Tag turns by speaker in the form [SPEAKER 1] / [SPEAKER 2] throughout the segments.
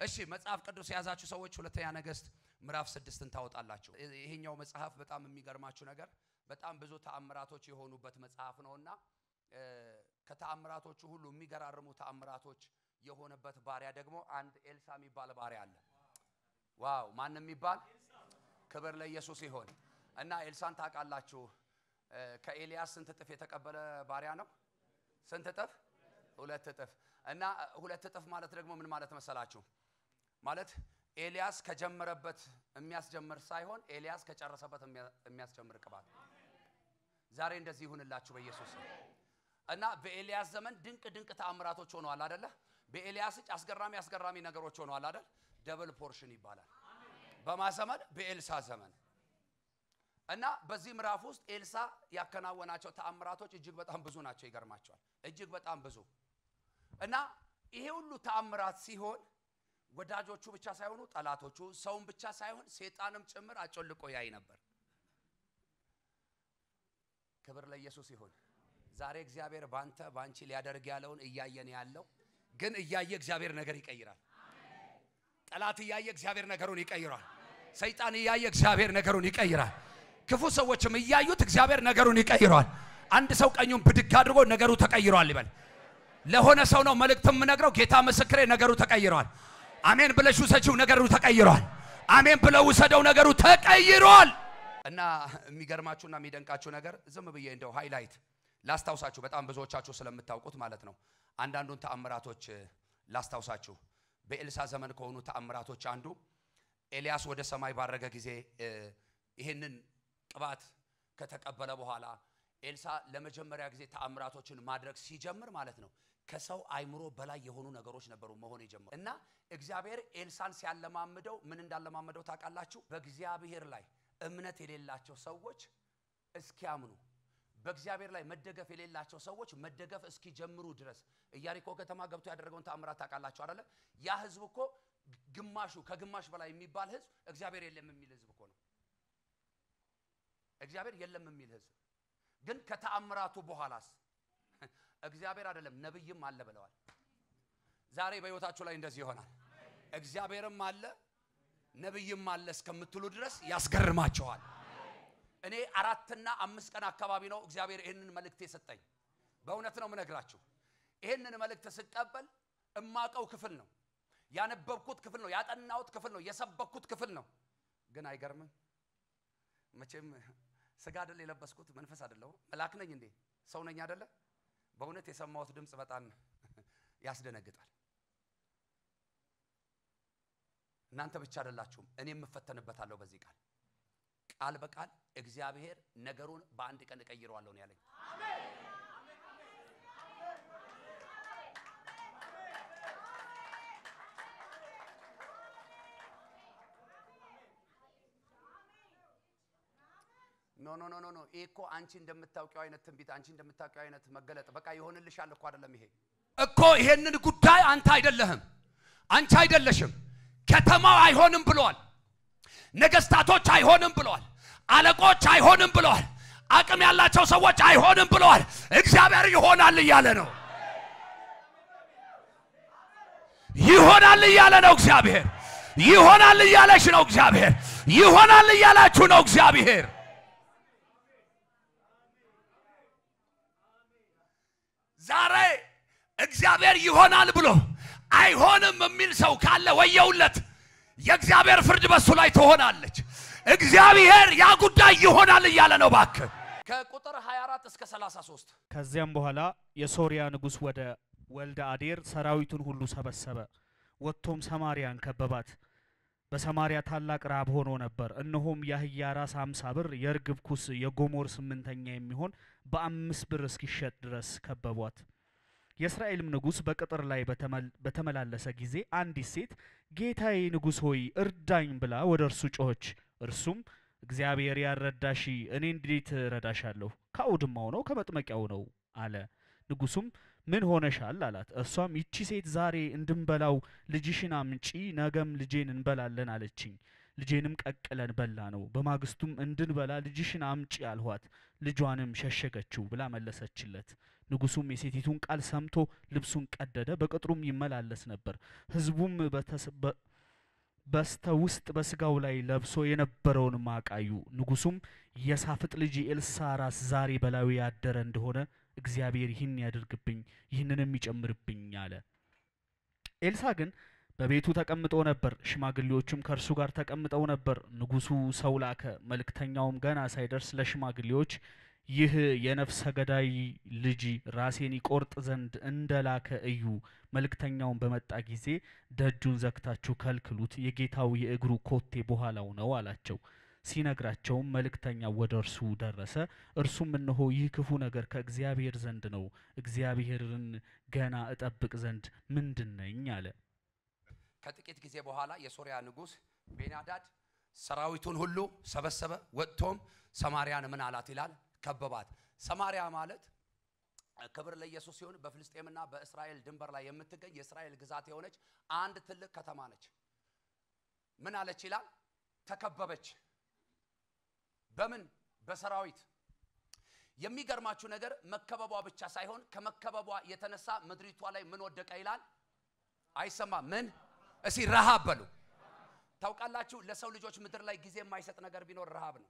[SPEAKER 1] እሺ መጽሐፍ ቅዱስ ያዛችሁ ሰዎች ሁለተኛ ነገሥት ምዕራፍ 6ን ታወጣላችሁ ይሄኛው መጽሐፍ በጣም የሚገርማችሁ ነገር በጣም ብዙ ተአምራቶች የሆኑበት መጽሐፍ ነውና ከተአምራቶቹ ሁሉ የሚገራርሙ ተአምራቶች የሆነበት ባሪያ ደግሞ አንድ ኤልሳ የሚባል ባሪያ አለ ዋው ማን የሚባል ክብር ለኢየሱስ ይሁን እና ኤልሳን ታውቃላችሁ ከኤልያስ ስንት እጥፍ የተቀበለ ባሪያ ነው ስንት እጥፍ ሁለት እጥፍ እና ሁለት እጥፍ ማለት ደግሞ ምን ማለት መሰላችሁ ማለት ኤልያስ ከጀመረበት የሚያስጀምር ሳይሆን ኤልያስ ከጨረሰበት የሚያስጀምር ቅባት ዛሬ እንደዚህ ይሁንላችሁ በኢየሱስ እና በኤልያስ ዘመን ድንቅ ተአምራቶች ሆነዋል አይደለ በኤልያስ እጅ አስገራሚ ነገሮች ሆነዋል አይደል ደብል ፖርሽን ይባላል በማዘመን በኤልሳ ዘመን እና በዚህ ምዕራፍ ውስጥ ኤልሳ ያከናወናቸው ተአምራቶች እጅግ በጣም ብዙ ናቸው ይገርማቸዋል እጅግ በጣም ብዙ እና ይሄ ሁሉ ተአምራት ሲሆን ወዳጆቹ ብቻ ሳይሆኑ ጠላቶቹ ሰውም ብቻ ሳይሆን ሰይጣንም ጭምር አጮልቆ ያይ ነበር ክብር ለኢየሱስ ይሁን ዛሬ እግዚአብሔር ባንቺ ሊያደርግ ያለውን እያየን ያለው ግን እያየ እግዚአብሔር ነገር ይቀይራል ጠላት እያየ እግዚአብሔር ነገሩን ይቀይራል ሰይጣን እያየ እግዚአብሔር ነገሩን ይቀይራል ክፉ ሰዎችም እያዩት እግዚአብሔር ነገሩን ይቀይራል አንድ ሰው ቀኙን ብድግ አድርጎ ነገሩ ተቀይሯል ይበል ለሆነ ሰው ነው መልእክትም ነግረው ጌታ መስክሬ ነገሩ ተቀይሯል አሜን ብለሽ ውሰጂው ነገሩ ተቀይሯል አሜን ብለው ውሰደው ነገሩ ተቀይሯል እና የሚገርማችሁና የሚደንቃችሁ ነገር ዝም ብዬ እንደው ሃይላይት ላስታውሳችሁ በጣም ብዙዎቻችሁ ስለምታውቁት ማለት ነው አንዳንዱን ተአምራቶች ላስታውሳችሁ በኤልሳ ዘመን ከሆኑ ተአምራቶች አንዱ ኤልያስ ወደ ሰማይ ባረገ ጊዜ ይሄንን ቅባት ከተቀበለ በኋላ ኤልሳ ለመጀመሪያ ጊዜ ተአምራቶችን ማድረግ ሲጀምር ማለት ነው ከሰው አይምሮ በላይ የሆኑ ነገሮች ነበሩ መሆን የጀመሩ እና እግዚአብሔር ኤልሳን ሲያለማምደው ምን እንዳለማመደው ታውቃላችሁ በእግዚአብሔር ላይ እምነት የሌላቸው ሰዎች እስኪያምኑ በእግዚአብሔር ላይ መደገፍ የሌላቸው ሰዎች መደገፍ እስኪጀምሩ ድረስ ኢያሪኮ ከተማ ገብቶ ያደረገውን ተአምራት ታውቃላችሁ አይደል ያ ህዝብ እኮ ከግማሽ በላይ የሚባል ህዝብ እግዚአብሔር የለም የሚል ህዝብ እኮ ነው እግዚአብሔር የለም የሚል ህዝብ ግን ከተአምራቱ በኋላስ እግዚአብሔር አይደለም ነብይም አለ ብለዋል ዛሬ በህይወታችሁ ላይ እንደዚህ ይሆናል እግዚአብሔርም አለ ነብይም አለ እስከምትሉ ድረስ ያስገርማቸዋል እኔ 4 እና 5 ቀን አካባቢ ነው እግዚአብሔር ይሄንን መልእክት የሰጠኝ በእውነት ነው ምነግራችሁ ይሄንን መልእክት ስቀበል እማቀው ክፍል ነው ያነበብኩት ክፍል ነው ያጠናውት ክፍል ነው የሰበኩት ክፍል ነው ግን አይገርምም መቼም ስጋ አይደል የለበስኩት መንፈስ አይደለም መልአክ ነኝ እንዴ ሰው ነኝ አይደለ በእውነት የሰማሁት ድምጽ በጣም ያስደነግጣል እናንተ ብቻ አይደላችሁም እኔም መፈተንበታለሁ በዚህ ቃል በቃል እግዚአብሔር ነገሩን በአንድ ቀን እቀይረዋለሁ ነው ያለኝ አሜን ኖ እኮ አንቺ እንደምታውቂው አይነት ትንቢት አንቺ እንደምታውቂው አይነት መገለጥ በቃ ይሆንልሻል እኮ አይደለም ይሄ እኮ ይሄንን ጉዳይ አንተ አይደለህም አንቺ አይደለሽም ከተማው አይሆንም ብለዋል ነገስታቶች አይሆንም ብለዋል አለቆች አይሆንም ብለዋል አቅም ያላቸው ሰዎች አይሆንም ብለዋል እግዚአብሔር ይሆናል እያለ ነው ይሆናል እያለ ነው እግዚአብሔር ይሆናል እያለሽ ነው እግዚአብሔር ይሆናል እያላችሁ ነው እግዚአብሔር ዛሬ እግዚአብሔር ይሆናል ብሎ አይሆንም የሚል ሰው ካለ ወየውለት የእግዚአብሔር ፍርድ በሱ ላይ ትሆናለች እግዚአብሔር ያ ጉዳይ ይሆናል እያለ ነው ባክ ከቁጥር 24 እስከ 33
[SPEAKER 2] ከዚያም በኋላ የሶሪያ ንጉስ ወደ ወልደ አዴር ሰራዊቱን ሁሉ ሰበሰበ ወጥቶም ሰማርያን ከበባት በሰማርያ ታላቅ ራብ ሆኖ ነበር እነሆም ያህያ ራስ 50 ብር የርግብ ኩስ የጎሞር 8ኛ የሚሆን በ5 ብር እስኪሸጥ ድረስ ከበቧት የእስራኤልም ንጉስ በቅጥር ላይ በተመላለሰ ጊዜ አንዲት ሴት ጌታዬ ንጉስ ሆይ እርዳኝ ብላ ወደርሱ ጮኸች እርሱም እግዚአብሔር ያረዳሽ እኔ እንዴት ረዳሻለሁ ከአውድማው ነው ከመጥመቂያው ነው አለ ንጉሱም ምን ሆነሻል አላት እሷም ይቺ ሴት ዛሬ እንድንበላው ልጅሽን አምጪ ነገም ልጄን እንበላለን አለችኝ ልጄንም ቀቅለን በላ ነው በማግስቱም እንድንበላ ልጅሽን አምጪ አልኋት ልጇንም ሸሸገችው ብላ መለሰችለት ንጉሡም የሴቲቱን ቃል ሰምቶ ልብሱን ቀደደ፣ በቅጥሩም ይመላለስ ነበር። ሕዝቡም በስተ ውስጥ በስጋው ላይ ለብሶ የነበረውን ማቅ አዩ። ንጉሡም የሳፍጥ ልጅ የኤልሳ ራስ ዛሬ በላዩ ያደረ እንደሆነ እግዚአብሔር ይህን ያድርግብኝ ይህንንም ይጨምርብኝ አለ። ኤልሳ ግን በቤቱ ተቀምጦ ነበር፣ ሽማግሌዎቹም ከእርሱ ጋር ተቀምጠው ነበር። ንጉሡ ሰው ላከ። መልእክተኛውም ገና ሳይደርስ ለሽማግሌዎች ይህ የነፍሰ ገዳይ ልጅ ራሴን ይቆርጥ ዘንድ እንደላከ እዩ። መልእክተኛውን በመጣ ጊዜ ደጁን ዘግታችሁ ከልክሉት፣ የጌታው የእግሩ ኮቴ በኋላው ነው አላቸው። ሲነግራቸውም መልእክተኛው ወደ እርሱ ደረሰ። እርሱም እነሆ ይህ ክፉ ነገር ከእግዚአብሔር ዘንድ ነው፣ እግዚአብሔርን ገና እጠብቅ ዘንድ ምንድነኝ አለ።
[SPEAKER 1] ከጥቂት ጊዜ በኋላ የሶሪያ ንጉሥ ቤንሃዳድ ሰራዊቱን ሁሉ ሰበሰበ። ወጥቶም ሰማርያን ምን አላት ይላል? ከበባት። ሰማርያ ማለት ክብር ለኢየሱስ ሲሆን በፍልስጤምና በእስራኤል ድንበር ላይ የምትገኝ የእስራኤል ግዛት የሆነች አንድ ትልቅ ከተማ ነች። ምን አለች ይላል? ተከበበች። በምን? በሰራዊት። የሚገርማችሁ ነገር መከበቧ ብቻ ሳይሆን ከመከበቧ የተነሳ ምድሪቷ ላይ ምን ወደቀ ይላል? አይሰማም። ምን? እሺ ረሃብ በሉ። ታውቃላችሁ ለሰው ልጆች ምድር ላይ ጊዜ የማይሰጥ ነገር ቢኖር ረሃብ ነው።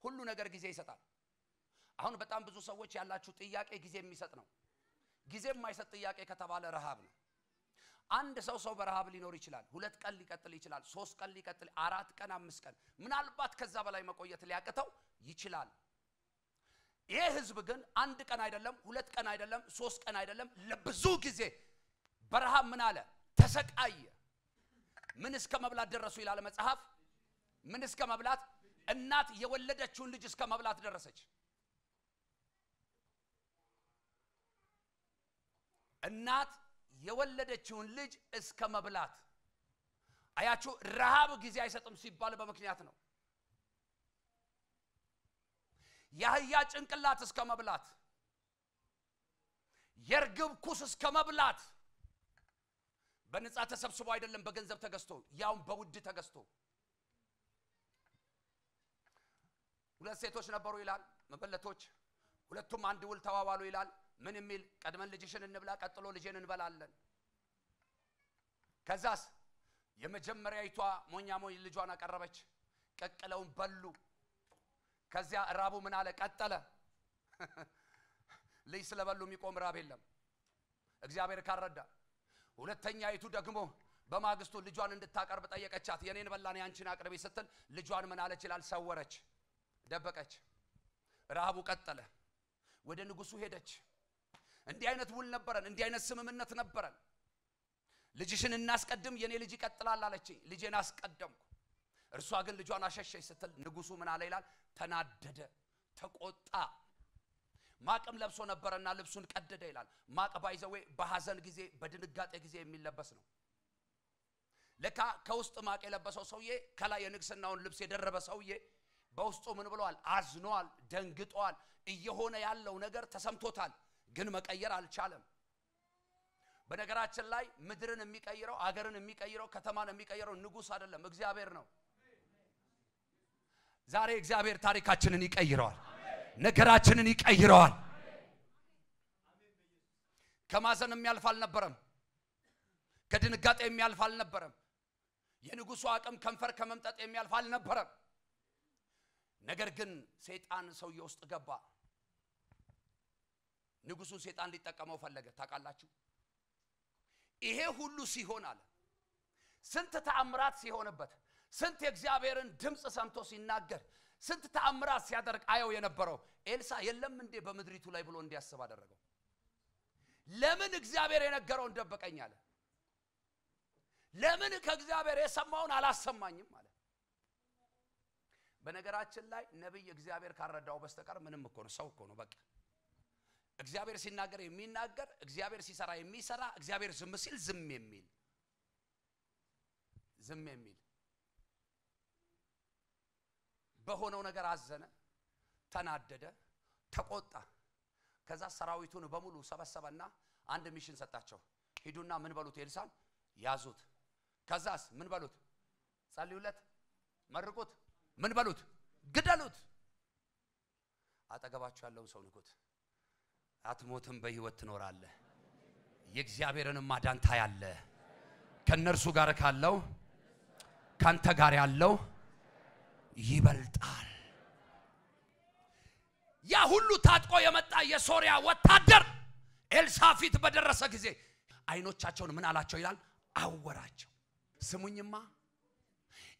[SPEAKER 1] ሁሉ ነገር ጊዜ ይሰጣል። አሁን በጣም ብዙ ሰዎች ያላችሁ ጥያቄ ጊዜ የሚሰጥ ነው። ጊዜ የማይሰጥ ጥያቄ ከተባለ ረሃብ ነው። አንድ ሰው በረሃብ ሊኖር ይችላል። 2 ቀን ሊቀጥል ይችላል። 3 ቀን ሊቀጥል፣ 4 ቀን፣ 5 ቀን፣ ምናልባት ከዛ በላይ መቆየት ሊያቅተው ይችላል። ይሄ ህዝብ ግን 1 ቀን አይደለም፣ 2 ቀን አይደለም፣ 3 ቀን አይደለም፣ ለብዙ ጊዜ በረሃብ ምን አለ? ተሰቃየ። ምን እስከ መብላት ደረሱ ይላል መጽሐፍ። ምን እስከ መብላት? እናት የወለደችውን ልጅ እስከ መብላት ደረሰች። እናት የወለደችውን ልጅ እስከ መብላት። አያችሁ ረሃብ ጊዜ አይሰጥም ሲባል በምክንያት ነው። የአህያ ጭንቅላት እስከ መብላት፣ የርግብ ኩስ እስከ መብላት። በነፃ ተሰብስቦ አይደለም፣ በገንዘብ ተገዝቶ፣ ያውም በውድ ተገዝቶ። 2 ሴቶች ነበሩ ይላል መበለቶች፣ ሁለቱም አንድ ውል ተዋዋሉ ይላል። ምን የሚል? ቀድመን ልጅሽን እንብላ፣ ቀጥሎ ልጄን እንበላለን። ከዛስ የመጀመሪያይቷ ሞኝ ልጇን አቀረበች፣ ቀቅለውን በሉ። ከዚያ ራቡ ምን አለ? ቀጠለ። ልጅ ስለበሉ የሚቆም ራብ የለም እግዚአብሔር ካረዳ። ሁለተኛይቱ ደግሞ በማግስቱ ልጇን እንድታቀርብ ጠየቀቻት። የኔን በላን ያንቺን አቅርቢ ስትል ልጇን ምን አለች ይላል? ሰወረች፣ ደበቀች። ረሃቡ ቀጠለ። ወደ ንጉሱ ሄደች። እንዲህ አይነት ውል ነበረን፣ እንዲህ አይነት ስምምነት ነበረን። ልጅሽን እናስቀድም፣ የኔ ልጅ ይቀጥላል አለችኝ። ልጄን አስቀደምኩ፣ እርሷ ግን ልጇን አሸሸች ስትል ንጉሱ ምን አለ ይላል? ተናደደ፣ ተቆጣ። ማቅም ለብሶ ነበርና ልብሱን ቀደደ ይላል። ማቅ ባይዘዌ በሐዘን ጊዜ በድንጋጤ ጊዜ የሚለበስ ነው። ለካ ከውስጥ ማቅ የለበሰው ሰውዬ ከላይ የንግስናውን ልብስ የደረበ ሰውዬ በውስጡ ምን ብሏል? አዝኗል፣ ደንግጧል። እየሆነ ያለው ነገር ተሰምቶታል፣ ግን መቀየር አልቻለም። በነገራችን ላይ ምድርን የሚቀይረው፣ አገርን የሚቀይረው፣ ከተማን የሚቀይረው ንጉስ አይደለም፣ እግዚአብሔር ነው። ዛሬ እግዚአብሔር ታሪካችንን ይቀይረዋል፣ ነገራችንን ይቀይረዋል። ከማዘን የሚያልፍ አልነበረም፣ ከድንጋጤ የሚያልፍ አልነበረም። የንጉሱ አቅም ከንፈር ከመምጠጥ የሚያልፍ አልነበረም። ነገር ግን ሰይጣን ሰውዬ ውስጥ ገባ። ንጉሱ ሰይጣን ሊጠቀመው ፈለገ። ታውቃላችሁ ይሄ ሁሉ ሲሆን አለ ስንት ተአምራት ሲሆንበት፣ ስንት የእግዚአብሔርን ድምጽ ሰምቶ ሲናገር፣ ስንት ተአምራት ሲያደርግ አየው የነበረው ኤልሳ የለም እንዴ በመድሪቱ ላይ ብሎ እንዲያስብ አደረገው። ለምን እግዚአብሔር የነገረውን ደበቀኝ አለ? ለምን ከእግዚአብሔር የሰማውን አላሰማኝም አለ? በነገራችን ላይ ነብይ እግዚአብሔር ካረዳው በስተቀር ምንም እኮ ነው፣ ሰው እኮ ነው። በቃ እግዚአብሔር ሲናገር የሚናገር፣ እግዚአብሔር ሲሰራ የሚሰራ፣ እግዚአብሔር ዝም ሲል ዝም የሚል በሆነው ነገር አዘነ፣ ተናደደ፣ ተቆጣ። ከዛ ሰራዊቱን በሙሉ ሰበሰበና አንድ ሚሽን ሰጣቸው። ሂዱና ምን በሉት? ኤልሳን ያዙት። ከዛስ ምን በሉት? ጸልዩለት፣ መርቁት፣ ምን በሉት? ግደሉት። አጠገባችሁ ያለውን ሰው ንኩት። አትሞትም በህይወት ትኖራለህ የእግዚአብሔርን ማዳን ታያለህ ከነርሱ ጋር ካለው ካንተ ጋር ያለው ይበልጣል ያ ሁሉ ታጥቆ የመጣ የሶሪያ ወታደር ኤልሳፊት በደረሰ ጊዜ አይኖቻቸውን ምን አላቸው ይላል አወራቸው ስሙኝማ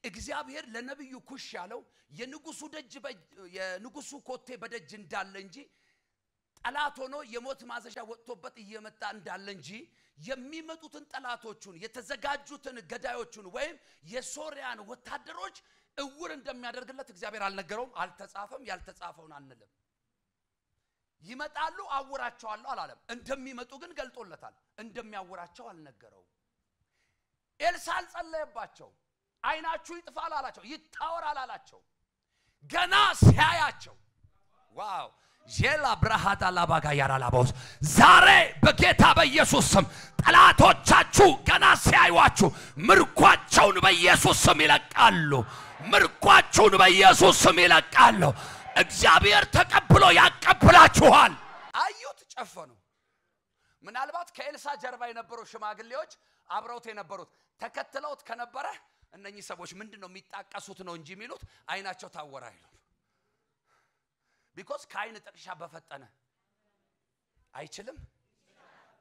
[SPEAKER 1] እግዚአብሔር ለነብዩ ኩሽ ያለው የንጉሱ ኮቴ በደጅ እንዳለ እንጂ ጠላት ሆኖ የሞት ማዘዣ ወጥቶበት እየመጣ እንዳለ እንጂ የሚመጡትን ጠላቶቹን የተዘጋጁትን ገዳዮቹን ወይም የሶሪያን ወታደሮች እውር እንደሚያደርግለት እግዚአብሔር አልነገረውም አልተጻፈም ያልተጻፈውን አንልም ይመጣሉ አውራቸዋለሁ አላለም እንደሚመጡ ግን ገልጦለታል እንደሚያወራቸው አልነገረው ኤልሳዕ ጸለየባቸው አይናችሁ ይጥፋል አላቸው ይታወራል አላቸው ገና ሲያያቸው ዋው ጄላ ብራሃታ ላባጋ ያራላቦስ ዛሬ በጌታ በኢየሱስ ስም ጠላቶቻችሁ ገና ሲያዩአችሁ ምርኳቸውን በኢየሱስ ስም ይለቃሉ ምርኳቸውን በኢየሱስ ስም ይለቃሉ እግዚአብሔር ተቀብሎ ያቀብላችኋል አዩት ጨፈኑ ምናልባት ከኤልሳዕ ጀርባ የነበሩ ሽማግሌዎች አብረውት የነበሩት ተከትለውት ከነበረ እነኚህ ሰዎች ምንድነው የሚጣቀሱት ነው እንጂ የሚሉት አይናቸው ታወራ አይሉ because ካይን ጥቅሻ በፈጠነ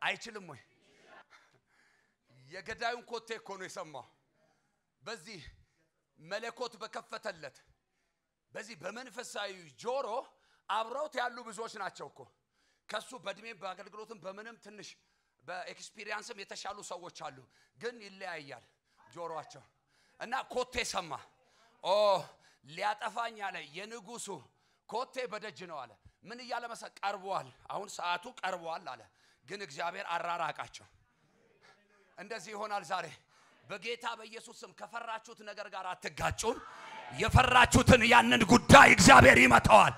[SPEAKER 1] አይችልም ወይ የገዳዩን ኮቴ እኮ ነው የሰማው በዚህ መለኮት በከፈተለት በዚህ በመንፈሳዊ ጆሮ አብረውት ያሉ ብዙዎች ናቸው እኮ ከሱ በእድሜ በአገልግሎትም በምንም ትንሽ በኤክስፒሪየንስም የተሻሉ ሰዎች አሉ ግን ይለያያል ጆሮአቸው እና ኮቴ ሰማ ሊያጠፋኝ አለ የንጉሱ ኮቴ በደጅ ነው አለ ምን ይያለ መሰለ ቀርቧል አሁን ሰዓቱ ቀርቧል አለ ግን እግዚአብሔር አራራቃቸው እንደዚህ ይሆናል ዛሬ በጌታ በኢየሱስ ስም ከፈራችሁት ነገር ጋር አትጋጩን የፈራችሁትን ያንን ጉዳይ እግዚአብሔር ይመታዋል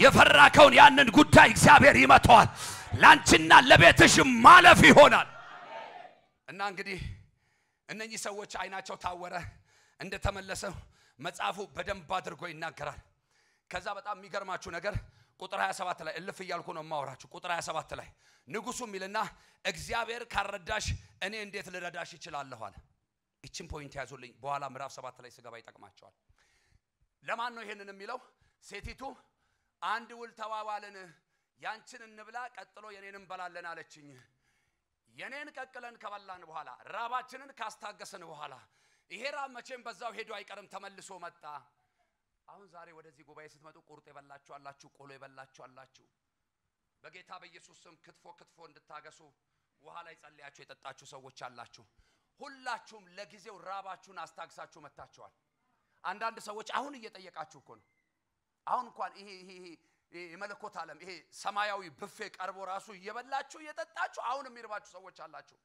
[SPEAKER 1] የፈራከውን ያንን ጉዳይ እግዚአብሔር ይመታዋል ላንቺና ለቤትሽ ማለፍ ይሆናል እና እንግዲህ እነኚህ ሰዎች አይናቸው ታወረ እንደተመለሰ መጽሐፉ በደንብ አድርጎ ይናገራል ከዛ በጣም የሚገርማችሁ ነገር ቁጥር 27 ላይ እልፍ ይያልኩ ነው ማወራችሁ ቁጥር 27 ላይ ንጉሱ ሚልና እግዚአብሔር ካረዳሽ እኔ እንዴት ልረዳሽ ይችላልሁ አለ እቺን ፖይንት ያዙልኝ በኋላ ምዕራፍ 7 ላይ ስገባ ይጠቅማቸዋል ለማን ነው ይሄንን የሚለው ሴቲቱ አንድ ውል ተዋዋልን ያንቺን እንብላ ቀጥሎ የኔንም በላለን አለችኝ የኔን ቀቅለን ከበላን በኋላ ራባችንን ካስታገሰን በኋላ ይሄ ራብ መቼም በዛው ሄዶ አይቀርም ተመልሶ መጣ አሁን ዛሬ ወደዚህ ጉባኤ ስትመጡ ቁርጥ ይበላችሁ አላችሁ ቆሎ ይበላችሁ አላችሁ በጌታ በኢየሱስ ስም ክትፎ እንድታገሱ ውሃ ላይ ጸልያችሁ የጠጣችሁ ሰዎች አላችሁ ሁላችሁም ለጊዜው ራባችሁን አስታግሳችሁ መጣችኋል አንዳንድ ሰዎች አሁን እየጠየቃችሁ እኮ ነው አሁን እንኳን ይሄ የመለኮት ዓለም ይሄ ሰማያዊ ብፌ ቀርቦ ራሱ እየበላችሁ እየጠጣችሁ አሁን የሚርባችሁ ሰዎች አላችሁ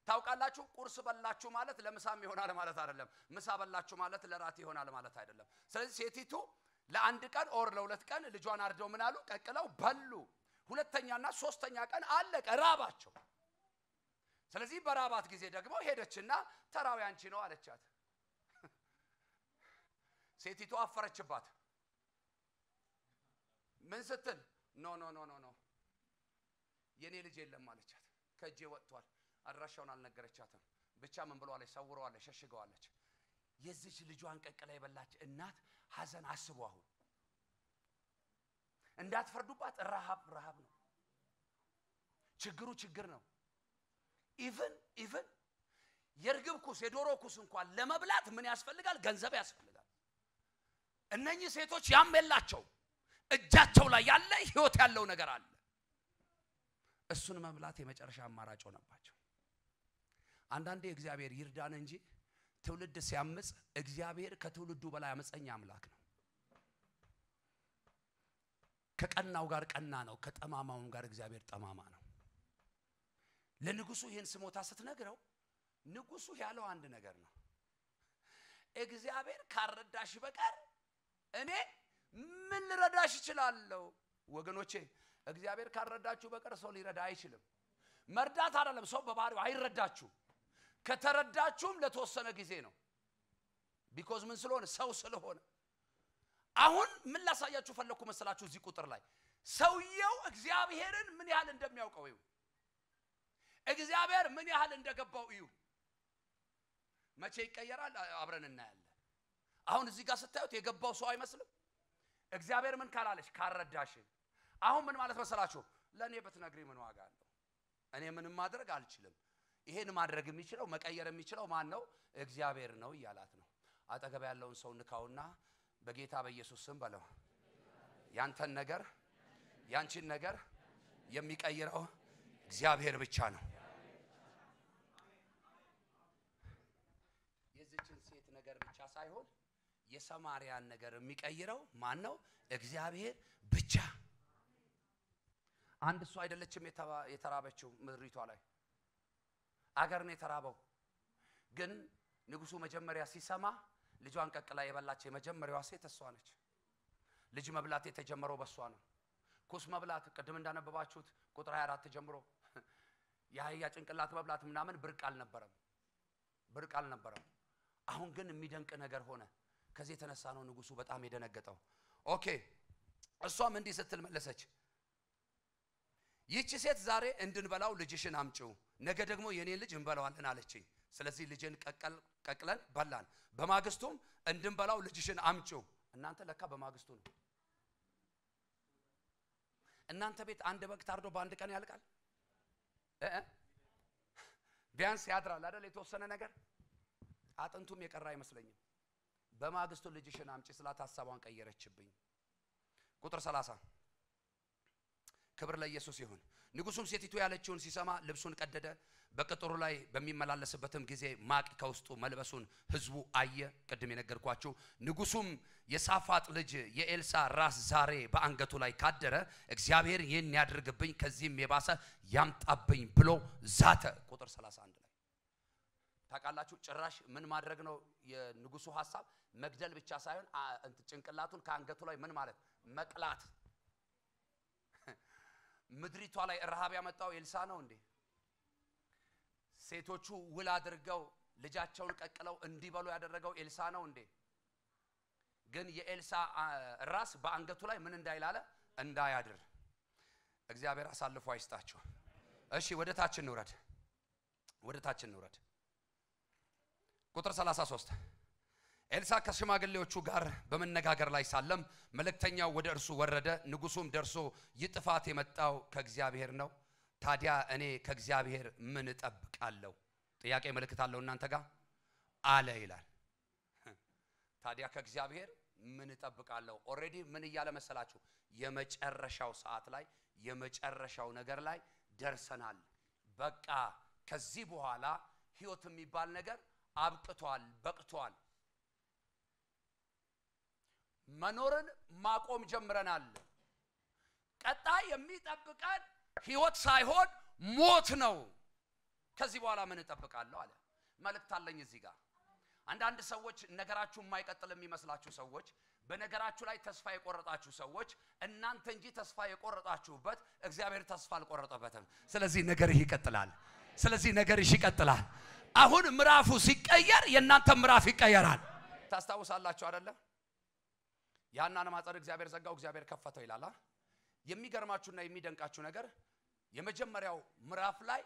[SPEAKER 1] ታውቃላችሁ ቁርስ በላችሁ ማለት ለምሳም ይሆናል ማለት አይደለም ምሳ በላችሁ ማለት ለራት ይሆናል ማለት አይደለም ስለዚህ ሴቲቱ ለአንድ ቀን ኦር ለሁለት ቀን ልጇን አርደው ምን አሉ ቀቅለው በሉ ሁለተኛና ሶስተኛ ቀን አለቀ ራባቸው ስለዚህ በራባት ጊዜ ደግሞ ሄደችና ተራው ያንቺ ነው አለቻት ሴቲቱ አፈረችባት ምን ስትል ኖ የኔ ልጅ የለም አለቻት ከጄ ወጥቷል አድራሻውን አልነገረቻትም ብቻ ምን ብለዋለች ሰውረዋለች ሸሽገዋለች የዚህ ልጇን ቀቅላ የበላች እናት ሐዘን አስቡ አሁን እንዳትፈርዱባት ረሃብ ነው ችግር ነው ኢቭን የርግብ ኩስ የዶሮ ኩስ እንኳን ለመብላት ምን ያስፈልጋል ገንዘብ ያስፈልጋል እነኚህ ሴቶች ያመላቸው እጃቸው ላይ ያለ ህይወት ያለው ነገር አለ እሱን መብላት የመጨረሻ አማራጭ ሆነባቸው አንዳንዴ እግዚአብሔር ይርዳን እንጂ ትውልድ ሲያምጽ እግዚአብሔር ከትውልዱ በላይ አመፀኛ አምላክ ነው ከቀናው ጋር ቀና ነው ከጠማማው ጋር እግዚአብሔር ጠማማ ነው ለንጉሱ ይሄን ስሞታ ስትነግረው ንጉሱ ያለው አንድ ነገር ነው እግዚአብሔር ካረዳሽ በቀር እኔ ምን ልረዳሽ ይችላልው ወገኖቼ እግዚአብሔር ካረዳችሁ በቀር ሰው ሊረዳ አይችልም መርዳት አይደለም ሰው በባህሪው አይረዳችሁ ከተረዳችሁም ለተወሰነ ጊዜ ነው because ምን ስለሆነ ሰው ስለሆነ አሁን ምን ላሳያችሁ ፈለኩ መስላችሁ እዚህ ቁጥር ላይ ሰውየው እግዚአብሔርን ምን ያህል እንደሚያውቀው እዩ እግዚአብሔር ምን ያህል እንደገባው እዩ መቼ ይቀየራል አብረን እናያለን አሁን እዚህ ጋር ስታዩት የገባው ሰው አይመስልም እግዚአብሔር ምን ካላለሽ ካረዳሽ አሁን ምን ማለት መሰላችሁ ለኔ በትነግሪ ምን ዋጋ አለው እኔ ምንም ማድረግ አልችልም ይሄን ማድረግ የሚችለው መቀየር የሚችለው ማን ነው እግዚአብሔር ነው ይያላት ነው አጠገብ ያለውን ሰው ንካውና በጌታ በኢየሱስ ስም በለው ያንተን ነገር ያንቺን ነገር የሚቀይረው እግዚአብሔር ብቻ ነው የዚችን ሴት ነገር ብቻ ሳይሆን የሰማርያን ነገር የሚቀይረው ማን ነው እግዚአብሔር ብቻ አንድ እሱ አይደለችም የተራበችው ምድሪቷ ላይ አገር ነው የተራበው ግን ንጉሱ መጀመሪያ ሲሰማ ልጇን ቀቅላ የበላች የመጀመሪያዋ ሴት እሷ ነች ልጅ መብላት የተጀመረው በሷ ነው ኩስ መብላት ቀደም እንዳነበባችሁት ቁጥር 24 ጀምሮ ያህያ ጭንቅላት መብላት ምናምን ብርቅ አልነበረም አሁን ግን የሚደንቅ ነገር ሆነ ከዚህ የተነሳ ነው ንጉሱ በጣም የደነገጠው ኦኬ እሷም እንዲህ ስትል መለሰች ይህች ሴት ዛሬ እንድንበላው ልጅሽን አምጪው ነገ ደግሞ የኔ ልጅ እንበላዋለን አለችኝ ስለዚህ ልጅን ቀቅለን በላን በማግስቱም እንድንበላው ልጅሽን አምጪው እናንተ ለካ በማግስቱ ነው እናንተ ቤት አንድ በግ ታርዶ በአንድ ቀን ያልቃል ቢያንስ ያድራል አይደል የተወሰነ ነገር አጥንቱም የቀራ አይመስለኝም በማግስቱ ልጅሽን አምጪ ስላት ሐሳቧን ቀየረችብኝ ቁጥር 30 ክብር ለኢየሱስ ይሁን ንጉሱም ሴቲቱ ያለችውን ሲሰማ ልብሱን ቀደደ በቅጥሩ ላይ በሚመላለስበትም ጊዜ ማቅ ከውስጡ መልበሱን ህዝቡ አየ ቀድም የነገርኳችሁ ንጉሱም የሳፋጥ ልጅ የኤልሳ ራስ ዛሬ በአንገቱ ላይ ካደረ እግዚአብሔር ይህን ያድርግብኝ ከዚህም የባሰ ያምጣብኝ ብሎ ዛተ ቁጥር 31 ላይ ታቃላችሁ ጭራሽ ምን ማድረግ ነው የንጉሱ ሐሳብ መግደል ብቻ ሳይሆን ጭንቅላቱን ከአንገቱ ላይ ምን ማለት መቅላት ምድሪቷ ላይ ረሃብ ያመጣው ኤልሳ ነው እንዴ ሴቶቹ ውል አድርገው ልጃቸውን ቀቅለው እንዲበሉ ያደረገው ኤልሳ ነው እንዴ ግን የኤልሳ ራስ በአንገቱ ላይ ምን እንዳይላለ እንዳያድር እግዚአብሔር አሳልፎ አይስጣቸው እሺ ወደ ታች እንውረድ ቁጥር 33 ኤልሳ ከሽማግሌዎቹ ጋር በመነጋገር ላይ ሳለም መልእክተኛው ወደ እርሱ ወረደ ንጉሱም ደርሶ ይጥፋት የመጣው ከእግዚአብሔር ነው ታዲያ እኔ ከእግዚአብሔር ምን እጠብቃለሁ ጥያቄ መልእክት አለው እናንተ ጋር አለ ይላል ታዲያ ከእግዚአብሔር ምን እጠብቃለሁ ኦሬዲ ምን ይያለ መሰላችሁ የመጨረሻው ሰዓት ላይ የመጨረሻው ነገር ላይ ደርሰናል በቃ ከዚህ በኋላ ህይወት የሚባል ነገር አብቅቷል በቅቷል መኖርን ማቆም ጀምረናል ቀጣይ የሚጠብቀን ህይወት ሳይሆን ሞት ነው ከዚህ በኋላ ምን እጠብቃለሁ አለ መልእክት አለኝ እዚህ ጋር አንዳንድ ሰዎች ነገራችሁ የማይቀጥል የሚመስላችሁ ሰዎች በነገራችሁ ላይ ተስፋ የቆረጣችሁ ሰዎች እናንተ እንጂ ተስፋ የቆረጣችሁበት እግዚአብሔር ተስፋ አልቆረጠበትም ስለዚህ ነገርህ ይቀጥላል አሁን ምራፉ ሲቀየር የናንተ ምራፍ ይቀየራል ታስታውሳላችሁ አይደለ ያናን ማጸር እግዚአብሔር ዘጋው እግዚአብሔር ከፈተው ይላል የሚገርማችሁና የሚደንቃችሁ ነገር የመጀመሪያው ምራፍ ላይ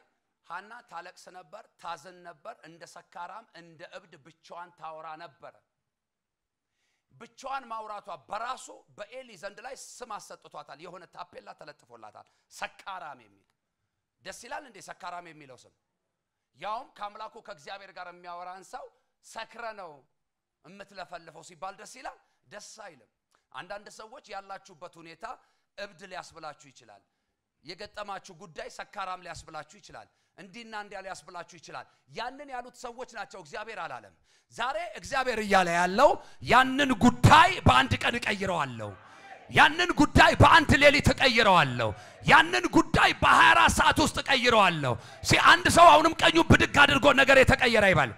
[SPEAKER 1] ሃና ታለቅስ ነበር ታዘን ነበር እንደ ሰካራም እንደ እብድ ብቻዋን ታወራ ነበር ብቻዋን ማውራቷ በራሱ በኤሊ ዘንድ ላይ ስም አሰጥቷታል የሆነ ታፔላ ተለጥፎላታል ሰካራም የሚል ደስ ይላል እንደ ሰካራም የሚለው ስም ያውም ከአምላኩ ከእግዚአብሔር ጋር የሚያወራን ሰው ሰክረ ነው እምትለፈልፈው ሲባል ደስ ይላል ደስ አይልም አንዳንድ ሰዎች ያላችሁበት ሁኔታ እብድ ሊያስብላችሁ ይችላል የገጠማችሁ ጉዳይ ሰካራም ሊያስብላችሁ ይችላል እንዲና እንዲያ ሊያስብላችሁ ይችላል ያንን ያሉት ሰዎች ናቸው እግዚአብሔር አላለም ዛሬ እግዚአብሔር እያለ ያለው ያንን ጉዳይ በአንድ ቀን እቀይረዋለሁ ያንን ጉዳይ በአንድ ሌሊት እቀይረዋለሁ ያንን ጉዳይ በ24 ሰዓት ውስጥ እቀይረዋለሁ አንድ ሰው አሁንም ቀኙ ብድግ አድርጎ ነገር የተቀየረ ይባል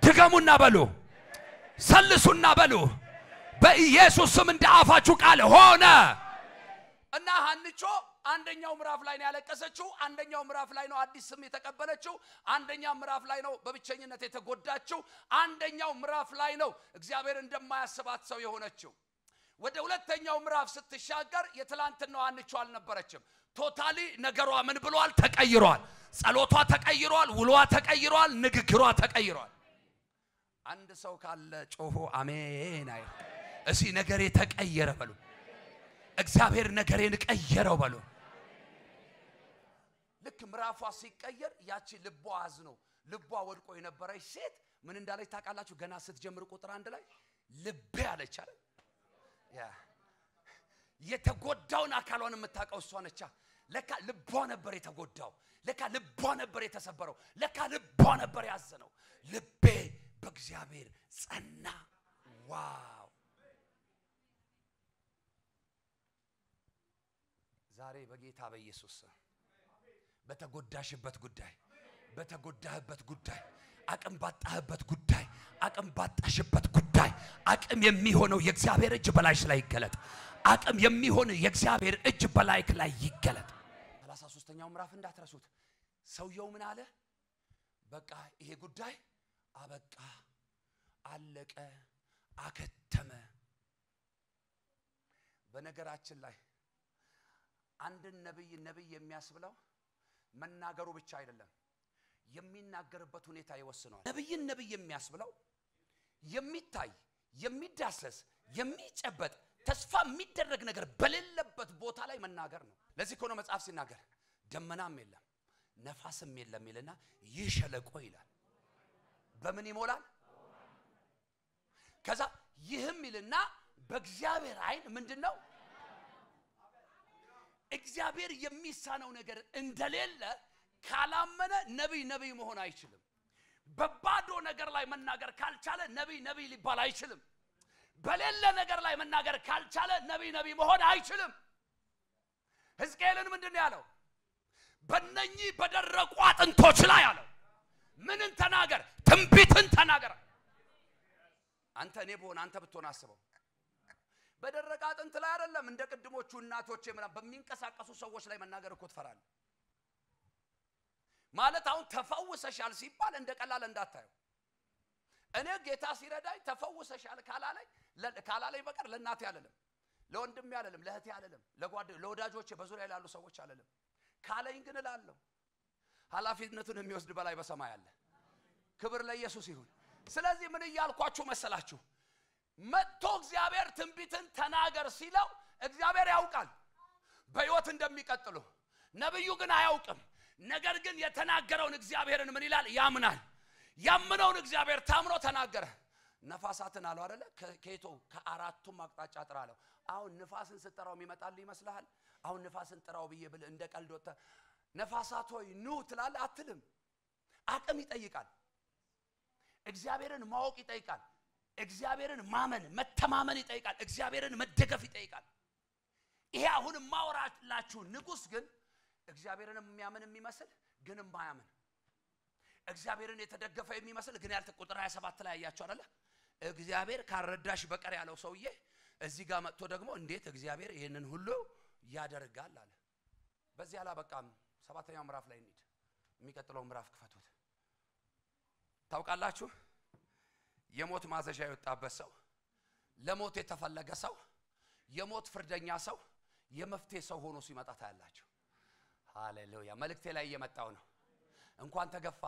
[SPEAKER 1] ድገሙና በሉ ሰልሱና በሉ በኢየሱስ ስም እንደ አፋችሁ ቃል ሆነ እና ሃንቾ አንደኛው ምራፍ ላይ ነው ያለቀሰችው አንደኛው ምራፍ ላይ ነው አዲስ ስም የተቀበለችው አንደኛው ምራፍ ላይ ነው በብቸኝነት የተጎዳችው አንደኛው ምራፍ ላይ ነው እግዚአብሔር እንደማያስባት ሰው የሆነችው ወደ ሁለተኛው ምዕራፍ ስትሻገር የትላንትናው አንቹ አልነበረችም ቶታሊ ነገሯ ምን ብሏል ተቀይሯል ጸሎቷ ተቀይሯል ውሏ ተቀይሯል ንግግሯ ተቀይሯል አንድ ሰው ካለ ጮሆ አሜን አይ እሺ ነገሬ ተቀየረ በሉ እግዚአብሔር ነገሬን ቀየረው በሉ ልክ ምዕራፏ ሲቀየር ያቺ ልቧ አዝኖ ልቧ ወድቆ የነበረች ሴት ምን እንዳለች ታውቃላችሁ ገና ስትጀምር ቁጥር 1 ላይ ልቤ አለች አይደል ያ የተጎዳውን አካሏን የምታውቀው እሷ ነች ለካ ልቧ ነበር የተጎዳው ለካ ልቧ ነበር የተሰበረው ለካ ልቧ ነበር ያዘነው ልቤ በእግዚአብሔር ጸና ዋው ዛሬ በጌታ በኢየሱስ በተጎዳሽበት ጉዳይ በተጎዳህበት ጉዳይ አቅም ባጣህበት ጉዳይ አቅም ባጣሽበት ጉዳይ አቅም የሚሆነው የእግዚአብሔር እጅ በላይሽ ላይ ይገለጥ አቅም የሚሆን የእግዚአብሔር እጅ በላይክ ላይ ይገለጥ 33ኛው ምዕራፍ እንዳትረሱት ሰውየው ምን አለ በቃ ይሄ ጉዳይ አበቃ አለቀ አከተመ በነገራችን ላይ አንድን ነብይ የሚያስብለው መናገሩ ብቻ አይደለም የሚናገርበት ሁኔታ ይወስነዋል ነብይ የሚያስብለው የሚታይ የሚዳሰስ የሚጨበጥ ተስፋ የሚደረግ ነገር በሌለበት ቦታ ላይ መናገር ነው ለዚህ እኮ ነው መጽሐፍ ሲናገር ደመናም የለም ነፋስም የለም ይልና ይህ ሸለቆ ይላል በምን ይሞላል ከዛ ይህም ይልና በእግዚአብሔር አይን ምንድነው እግዚአብሔር የሚሳነው ነገር እንደሌለ ካላመነ ነብይ መሆን አይችልም በባዶ ነገር ላይ መናገር ካልቻለ ነብይ ሊባል አይችልም በሌለ ነገር ላይ መናገር ካልቻለ ነብይ መሆን አይችልም ሕዝቅኤልን ምንድነው ያለው በእነኚህ በደረቁ አጥንቶች ላይ ያለው ምንን ተናገር ትንቢትን ተናገር አንተ እኔ ብሆን አንተ ብትሆን አስበው በደረቀ አጥንት ላይ አይደለም እንደ ቅድሞቹ እናቶች ምናምን በሚንቀሳቀሱ ሰዎች ላይ መናገር እኮ ትፈራለህ ማለት አሁን ተፈውሰሻል ሲባል እንደ ቀላል እንዳታዩ እኔ ጌታ ሲረዳይ ተፈውሰሻል ካላለኝ በቀር ለእናቴ አይደለም ለወንድሜ አይደለም ለእህቴ አይደለም ለወዳጆቼ በዙሪያ ያሉ ሰዎች አይደለም ካለኝ ግን እላለሁ ኃላፊነቱን የሚወስድ በላይ በሰማይ አለ ክብር ለኢየሱስ ይሁን ስለዚህ ምን ይያልኳችሁ መሰላችሁ መጥቶ እግዚአብሔር ትንቢትን ተናገር ሲለው እግዚአብሔር ያውቃል በህይወት እንደሚቀጥሉ ነብዩ ግን አያውቅም ነገር ግን የተናገረውን እግዚአብሔርን ምን ይላል ያምናል ያምነውን እግዚአብሔር ታምኖ ተናገረ ነፋሳትን አለው አይደለ ከኬቶ ከአራቱም አቅጣጫ ጥራለው አሁን ነፋስን ስትጠራው የሚመጣል ይመስልሃል አሁን ነፋስን ጥራው በየብል እንደ ቀልዶተ ነፋሳት ሆይ ኑ ትላለህ አትልም አቅም ይጠይቃል እግዚአብሔርን ማወቅ ይጠይቃል እግዚአብሔርን ማመን መተማመን ይጠይቃል እግዚአብሔርን መደገፍ ይጠይቃል ይሄ አሁን ማውራላችሁ ንጉስ ግን እግዚአብሔርን የሚያምን የሚመስል ግን የማያምን እግዚአብሔርን የተደገፈ የሚመስል ግን ያልተ ቁጥር 27 ላይ ያያችሁ አይደለ እግዚአብሔር ካረዳሽ በቀር ያለው ሰውዬ እዚህ ጋር መጥቶ ደግሞ እንዴት እግዚአብሔር ይሄንን ሁሉ ያደርጋል አለ በዚህ አላበቃም 7ኛው ምዕራፍ ላይ እንሂድ የሚቀጥለው ምዕራፍ ክፈቱት ታውቃላችሁ የሞት ማዘዣ የወጣበት ሰው ለሞት የተፈለገ ሰው የሞት ፍርደኛ ሰው የመፍትሄ ሰው ሆኖ ሲመጣ ታያላችሁ ሃሌሉያ መልእክቴ ላይ እየመጣው ነው እንኳን ተገፋ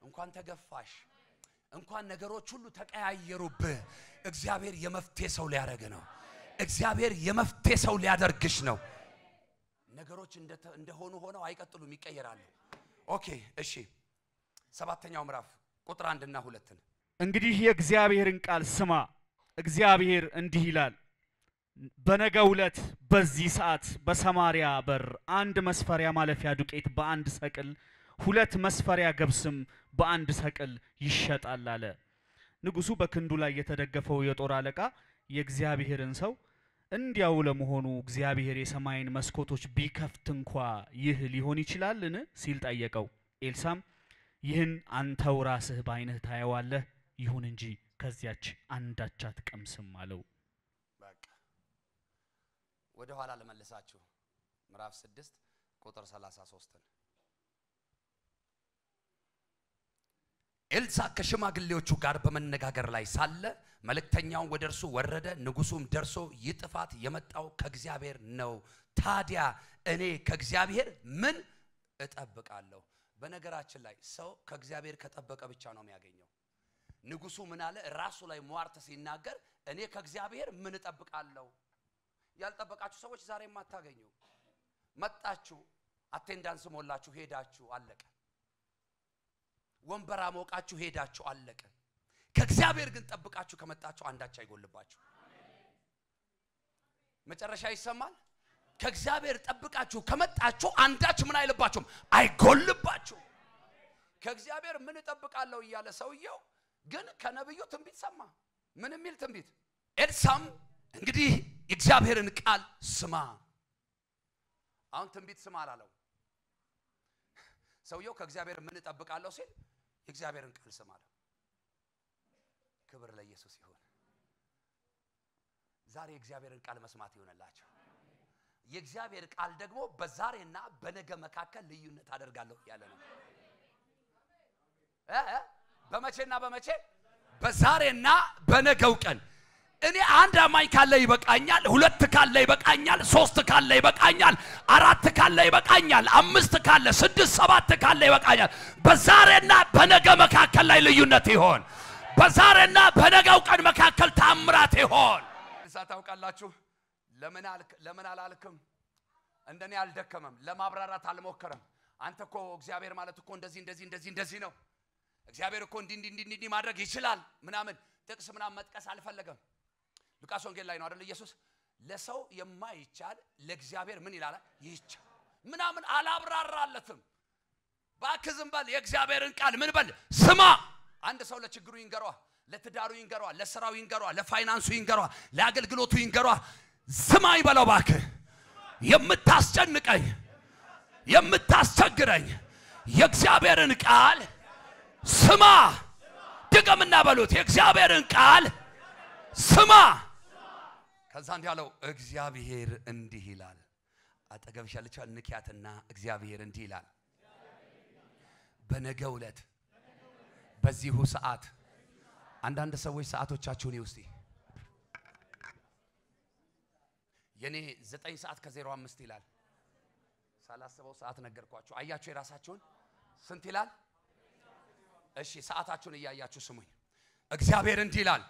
[SPEAKER 1] እንኳን ተገፋሽ እንኳን ነገሮች ሁሉ ተቀያየሩብህ እግዚአብሔር የመፍትሄ ሰው ሊያደርግ ነው እግዚአብሔር የመፍትሄ ሰው ሊያደርግሽ ነው ነገሮች እንደሆኑ ሆነው አይቀጥሉም ይቀየራሉ ኦኬ እሺ 7ኛው ምዕራፍ ቁጥር 1 እና 2
[SPEAKER 2] እንግዲህ የእግዚአብሔርን ቃል ስማ እግዚአብሔር እንዲህ ይላል በነገው ዕለት በዚህ ሰዓት በሰማሪያ በር 1 መስፈሪያ ማለፊያ ዱቄት በ1 ሰቅል 2 መስፈሪያ ገብስም በ1 ሰቅል ይሸጣል አለ ንጉሱ በክንዱ ላይ የተደገፈው የጦር አለቃ የእግዚአብሔርን ሰው እንዲያው ለመሆኑ እግዚአብሔር የሰማይን መስኮቶች ቢከፍት እንኳ ይህ ሊሆን ይችላልን ሲል ጠየቀው ኤልሳም ይህን አንተው ራስህ ባይነህ ታየዋለህ ይሁን እንጂ ከዚያች አንዳች አትቀምስም አለው
[SPEAKER 1] በቃ ወደ ኋላ ለመለሳችሁ ምዕራፍ 6 ቁጥር 33 ኤልሳ ከሽማግሌዎቹ ጋር በመነጋገር ላይ ሳለ መልእክተኛው ወደ እርሱ ወረደ። ንጉሱም ደርሶ ይጥፋት የመጣው ከእግዚአብሔር ነው። ታዲያ እኔ ከእግዚአብሔር ምን እጠብቃለሁ? በነገራችን ላይ ሰው ከእግዚአብሔር ከጠበቀ ብቻ ነው የሚያገኘው። ንጉሱ ምን አለ? ራሱ ላይ ሟርት ሲናገር እኔ ከእግዚአብሔር ምን እጠብቃለሁ? ያልጠበቃችሁ ሰዎች ዛሬ ማታገኙ። መጣችሁ አቴንዳንስ ሞላችሁ ሄዳችሁ አለቀ። ወንበር አሞቃችሁ ሄዳችሁ አለቀ። ከእግዚአብሔር ግን ጠብቃችሁ ከመጣችሁ አንዳች አይጎልባችሁ። መጨረሻ ይሰማል። ከእግዚአብሔር ጠብቃችሁ ከመጣችሁ አንዳች ምን አይልባችሁም? አይጎልባችሁ። ከእግዚአብሔር ምን እጠብቃለሁ እያለ ሰውየው ግን ከነብዩ ትንቢት ሰማ። ምን የሚል ትንቢት? ኤልሳም እንግዲህ የእግዚአብሔርን ቃል ስማ። አሁን ትንቢት ስማ አላለው። ሰውየው ከእግዚአብሔር ምን እጠብቃለሁ ሲል የእግዚአብሔርን ቃል ስማ አለ። ክብር ለኢየሱስ ይሁን። ዛሬ የእግዚአብሔርን ቃል መስማት ይሆነላችሁ። የእግዚአብሔር ቃል ደግሞ በዛሬና በነገ መካከል ልዩነት አደርጋለሁ ያለ ነው። በመቼና በመቼ? በዛሬና በነገው ቀን። እኔ አንድ አማኝ ካለ ይበቃኛል፣ ሁለት ካለ ይበቃኛል፣ ሶስት ካለ ይበቃኛል፣ አራት ካለ ይበቃኛል፣ አምስት ካለ፣ ስድስት ሰባት ካለ ይበቃኛል። በዛሬና በነገ መካከል ላይ ልዩነት ይሆን። በዛሬና በነገው ቀን መካከል ታምራት ይሆን። ታውቃላችሁ ለምን አላልክም? እንደኔ አልደከመም፣ ለማብራራት አልሞከረም። አንተ እኮ እግዚአብሔር ማለት እኮ እንደዚህ ነው። እግዚአብሔር እኮ እንዲህ ማድረግ ይችላል ምናምን ጥቅስ ምናምን መጥቀስ አልፈለገም። ሉቃስ ወንጌል ላይ ነው አይደል? ኢየሱስ ለሰው የማይቻል ለእግዚአብሔር ምን ይላል? ይቻል ምናምን አላብራራለትም። ባክዝም በል የእግዚአብሔርን ቃል ምን በል ስማ። አንድ ሰው ለችግሩ ይንገሯ፣ ለትዳሩ ይንገሯ፣ ለስራው ይንገሯ፣ ለፋይናንሱ ይንገሯ፣ ለአገልግሎቱ ይንገሯ። ስማ ይበለው ባክ። የምታስጨንቀኝ የምታስቸግረኝ የእግዚአብሔርን ቃል ስማ። ድገምና በሉት የእግዚአብሔርን ቃል ስማ። ከዛ እንዲህ ያለው እግዚአብሔር እንዲህ ይላል። አጠገብሽ ያለችው ንኪያትና እግዚአብሔር እንዲህ ይላል በነገው ዕለት በዚሁ ሰዓት። አንዳንድ ሰዎች ሰዓቶቻችሁን ይውስቲ። የኔ 9 ሰዓት ከ05 ይላል። ሳላስበው ሰዓት ነገርኳችሁ። አያችሁ የራሳችሁን ስንት ይላል? እሺ ሰዓታችሁን እያያችሁ ስሙኝ። እግዚአብሔር እንዲህ ይላል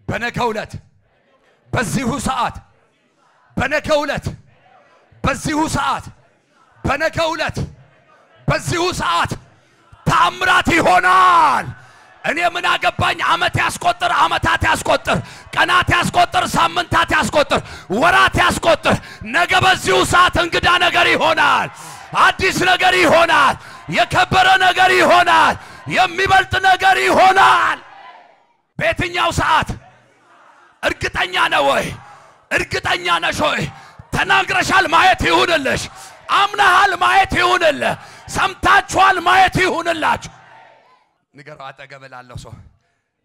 [SPEAKER 1] በነገው ዕለት በዚሁ ሰዓት፣ በነገው ዕለት በዚሁ ሰዓት፣ በነገው ዕለት በዚሁ ሰዓት ታምራት ይሆናል። እኔ ምን አገባኝ? አመት ያስቆጥር፣ አመታት ያስቆጥር፣ ቀናት ያስቆጥር፣ ሳምንታት ያስቆጥር፣ ወራት ያስቆጥር። ነገ በዚሁ ሰዓት እንግዳ ነገር ይሆናል። አዲስ ነገር ይሆናል። የከበረ ነገር ይሆናል። የሚበልጥ ነገር ይሆናል። በየትኛው ሰዓት? እርግጠኛ ነው ወይ? እርግጠኛ ነሽ ወይ? ተናግረሻል፣ ማየት ይሁንልሽ። አምናሃል፣ ማየት ይሁንልህ። ሰምታችኋል፣ ማየት ይሁንላችሁ። ንገሩ አጠገብ ላለው ሰው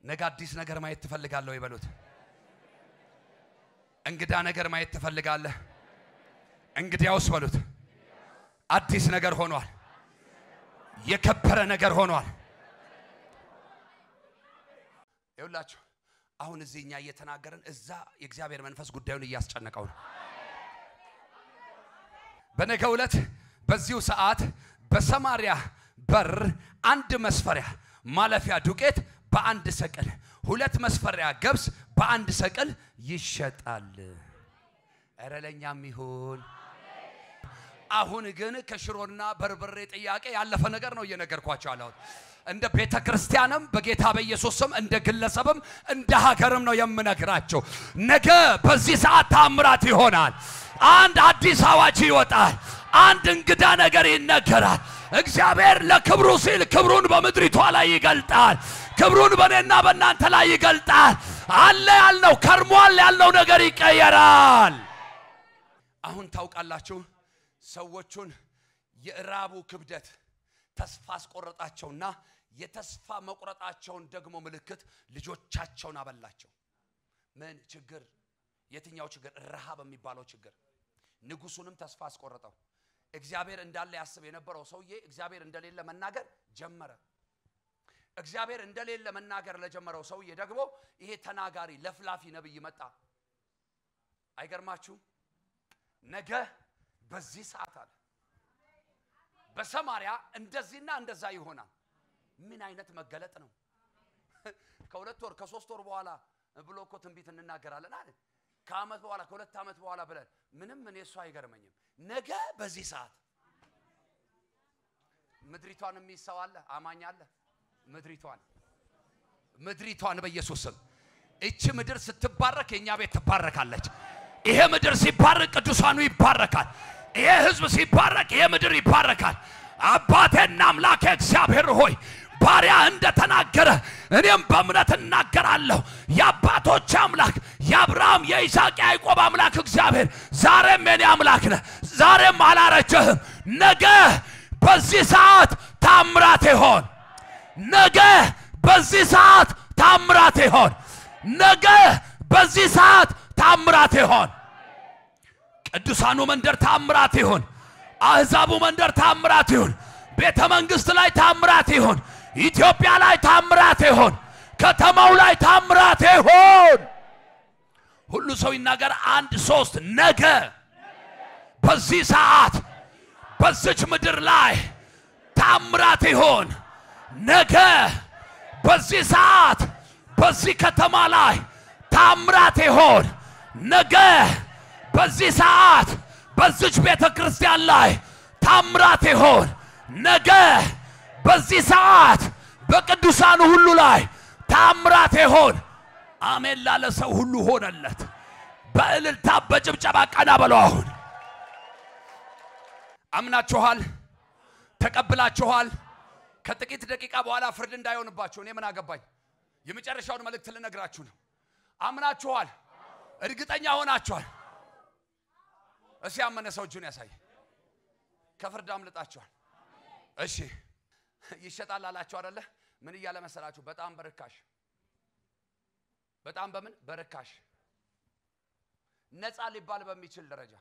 [SPEAKER 1] ነገ አዲስ ነገር ማየት ትፈልጋለህ ወይ በሉት። እንግዳ ነገር ማየት ትፈልጋለህ? እንግዲያውስ በሉት አዲስ ነገር ሆኗል። የከበረ ነገር ሆኗል። ይኸውላችሁ አሁን እዚህኛ እየተናገረን እዛ የእግዚአብሔር መንፈስ ጉዳዩን እያስጨነቀው ነው። በነገው ዕለት በዚሁ ሰዓት በሰማሪያ በር አንድ መስፈሪያ ማለፊያ ዱቄት በአንድ ሰቅል፣ 2 መስፈሪያ ገብስ በአንድ ሰቅል ይሸጣል። ኧረ ለኛም ይሁን። አሁን ግን ከሽሮና በርበሬ ጥያቄ ያለፈ ነገር ነው እየነገርኳቸው ያለው። እንደ ቤተ ክርስቲያንም በጌታ በኢየሱስ ስም እንደ ግለሰብም እንደ ሀገርም ነው የምነግራቸው። ነገ በዚህ ሰዓት ታምራት ይሆናል። አንድ አዲስ አዋጅ ይወጣል። አንድ እንግዳ ነገር ይነገራል። እግዚአብሔር ለክብሩ ሲል ክብሩን በመድሪቷ ላይ ይገልጣል። ክብሩን በእኔና በእናንተ ላይ ይገልጣል። አለ ያልነው ከርሟል ያልነው ነገር ይቀየራል። አሁን ታውቃላችሁ ሰዎቹን የራቡ ክብደት ተስፋ አስቆረጣቸውና የተስፋ መቁረጣቸውን ደግሞ ምልክት ልጆቻቸውን አበላቸው። ምን ችግር? የትኛው ችግር? ረሃብ የሚባለው ችግር። ንጉሱንም ተስፋ አስቆረጠው። እግዚአብሔር እንዳለ ያስብ የነበረው ሰውዬ እግዚአብሔር እንደሌለ መናገር ጀመረ። እግዚአብሔር እንደሌለ መናገር ለጀመረው ሰውዬ ደግሞ ይሄ ተናጋሪ ለፍላፊ ነብይ መጣ። አይገርማችሁ? ነገ በዚህ ሰዓት አለ በሰማሪያ እንደዚህና እንደዛ ይሆናል። ምን አይነት መገለጥ ነው? ከሁለት ወር ከሶስት ወር በኋላ ብሎ እኮ ትንቢት እንናገራለን አይደል? ከአመት በኋላ ከሁለት አመት በኋላ ብለን ምንም እኔ እሱ አይገርመኝም። ነገ በዚህ ሰዓት ምድሪቷን የሚሰው አለ አማኝ አለ። ምድሪቷን በኢየሱስ ስም እቺ ምድር ስትባረክ የኛ ቤት ትባረካለች። ይሄ ምድር ሲባረክ ቅዱሳኑ ይባረካል። ይሄ ህዝብ ሲባረክ ይሄ ምድር ይባረካል። አባቴና አምላኬ እግዚአብሔር ሆይ ባሪያ እንደተናገረ እኔም በእምነት እናገራለሁ። የአባቶች አምላክ የአብርሃም የይስሐቅ የያዕቆብ አምላክ እግዚአብሔር ዛሬም የኔ አምላክ ነህ። ዛሬም አላረጀህም። ነገ በዚህ ሰዓት ታምራት ይሆን። ነገ በዚህ ሰዓት ታምራት ይሆን። ነገ በዚህ ሰዓት ታምራት ይሆን። ቅዱሳኑ መንደር ታምራት ይሆን። አህዛቡ መንደር ታምራት ይሆን። ቤተ መንግስት ላይ ታምራት ይሆን። ኢትዮጵያ ላይ ታምራት ይሆን። ከተማው ላይ ታምራት ይሆን። ሁሉ ሰው ይናገር። 1 3 ነገ በዚህ ሰዓት በዚች ምድር ላይ ታምራት ይሆን። ነገ በዚህ ሰዓት በዚህ ከተማ ላይ ታምራት ይሆን። ነገ በዚህ ሰዓት በዚች ቤተ ክርስቲያን ላይ ታምራት ይሆን። ነገ በዚህ ሰዓት በቅዱሳኑ ሁሉ ላይ ታምራት ይሆን። አሜን ላለ ሰው ሁሉ ሆነለት። በእልልታ በጭብጨባ ቀና በለው። አሁን አምናችኋል፣ ተቀብላችኋል። ከጥቂት ደቂቃ በኋላ ፍርድ እንዳይሆንባችሁ እኔ ምን አገባኝ። የመጨረሻውን መልእክት ልነግራችሁ ነው። አምናችኋል፣ እርግጠኛ ሆናችኋል። እሺ ያመነ ሰው እጁን ያሳይ። ከፍርድ አምልጣችኋል። እሺ ይሸጣል አላችሁ አይደለ? ምን እያለ መሰላችሁ? በጣም በርካሽ። በጣም በምን በርካሽ ነፃ ሊባል በሚችል ደረጃ።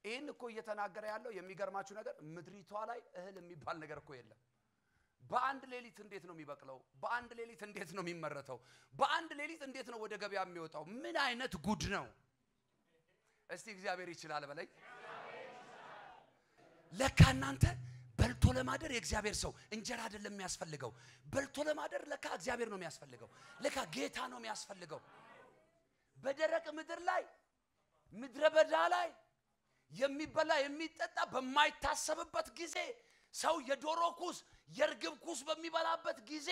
[SPEAKER 1] ይሄን እኮ እየተናገረ ያለው የሚገርማችሁ ነገር ምድሪቷ ላይ እህል የሚባል ነገር እኮ የለም። በአንድ ሌሊት እንዴት ነው የሚበቅለው? በአንድ ሌሊት እንዴት ነው የሚመረተው? በአንድ ሌሊት እንዴት ነው ወደ ገበያ የሚወጣው? ምን አይነት ጉድ ነው? እስቲ እግዚአብሔር ይችላል በለኝ። ለካ እናንተ በልቶ ለማደር የእግዚአብሔር ሰው እንጀራ አይደለም የሚያስፈልገው። በልቶ ለማደር ለካ እግዚአብሔር ነው የሚያስፈልገው። ለካ ጌታ ነው የሚያስፈልገው። በደረቅ ምድር ላይ ምድረ በዳ ላይ የሚበላ የሚጠጣ በማይታሰብበት ጊዜ ሰው የዶሮ ኩስ የርግብ ኩስ በሚበላበት ጊዜ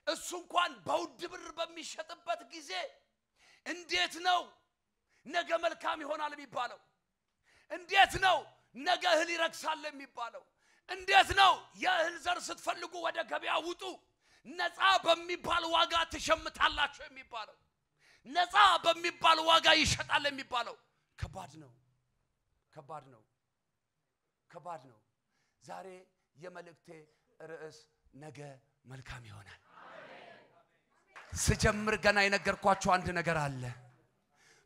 [SPEAKER 1] እሱ እንኳን በውድ ብር በሚሸጥበት ጊዜ እንዴት ነው ነገ መልካም ይሆናል የሚባለው? እንዴት ነው ነገ እህል ይረክሳል የሚባለው? እንዴት ነው የእህል ዘር ስትፈልጉ ወደ ገበያ ውጡ ነፃ በሚባል ዋጋ ትሸምታላችሁ የሚባለው? ነፃ በሚባል ዋጋ ይሸጣል የሚባለው? ከባድ ነው፣ ከባድ ነው፣ ከባድ ነው። ዛሬ የመልእክቴ ርዕስ ነገ መልካም ይሆናል። ስጀምር ገና የነገርኳችሁ አንድ ነገር አለ።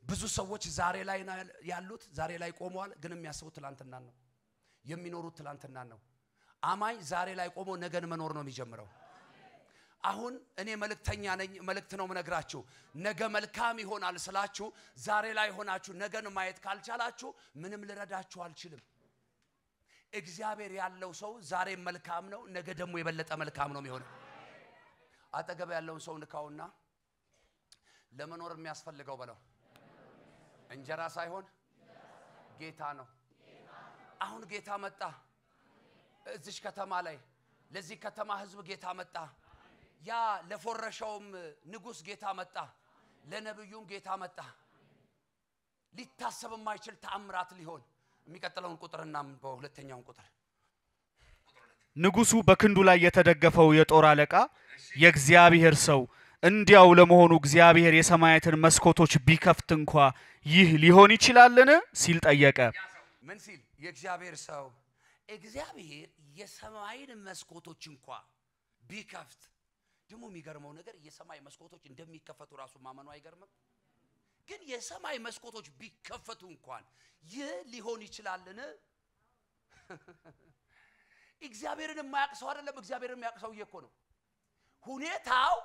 [SPEAKER 1] ብዙ ሰዎች ዛሬ ላይ ያሉት ዛሬ ላይ ቆመዋል፣ ግን የሚያስቡት ትላንትና ነው፣ የሚኖሩት ትላንትና ነው። አማኝ ዛሬ ላይ ቆሞ ነገን መኖር ነው የሚጀምረው። አሁን እኔ መልእክተኛ ነኝ፣ መልእክት ነው የምነግራችሁ። ነገ መልካም ይሆናል ስላችሁ ዛሬ ላይ ሆናችሁ ነገን ማየት ካልቻላችሁ ምንም ልረዳችሁ አልችልም። እግዚአብሔር ያለው ሰው ዛሬ መልካም ነው፣ ነገ ደግሞ የበለጠ መልካም ነው የሚሆነው። አጠገብ ያለውን ሰው ንካውና ለመኖር የሚያስፈልገው በለው እንጀራ ሳይሆን ጌታ ነው። አሁን ጌታ መጣ እዚህ ከተማ ላይ፣ ለዚህ ከተማ ህዝብ ጌታ መጣ። ያ ለፎረሻውም ንጉስ ጌታ መጣ፣ ለነብዩም ጌታ መጣ። ሊታሰብ የማይችል ተአምራት ሊሆን የሚቀጥለውን ቁጥርና በሁለተኛው ቁጥር
[SPEAKER 2] ንጉሱ በክንዱ ላይ የተደገፈው የጦር አለቃ የእግዚአብሔር ሰው እንዲያው ለመሆኑ እግዚአብሔር የሰማያትን መስኮቶች ቢከፍት እንኳ ይህ ሊሆን ይችላልን ሲል ጠየቀ።
[SPEAKER 1] ምን ሲል? የእግዚአብሔር ሰው እግዚአብሔር የሰማይን መስኮቶች እንኳ ቢከፍት። ደግሞ የሚገርመው ነገር የሰማይ መስኮቶች እንደሚከፈቱ ራሱ ማመኑ አይገርምም? ግን የሰማይ መስኮቶች ቢከፈቱ እንኳን ይህ ሊሆን ይችላልን? እግዚአብሔርን የማያውቅ ሰው አይደለም፣ እግዚአብሔርን የሚያውቅ ሰው እኮ ነው። ሁኔታው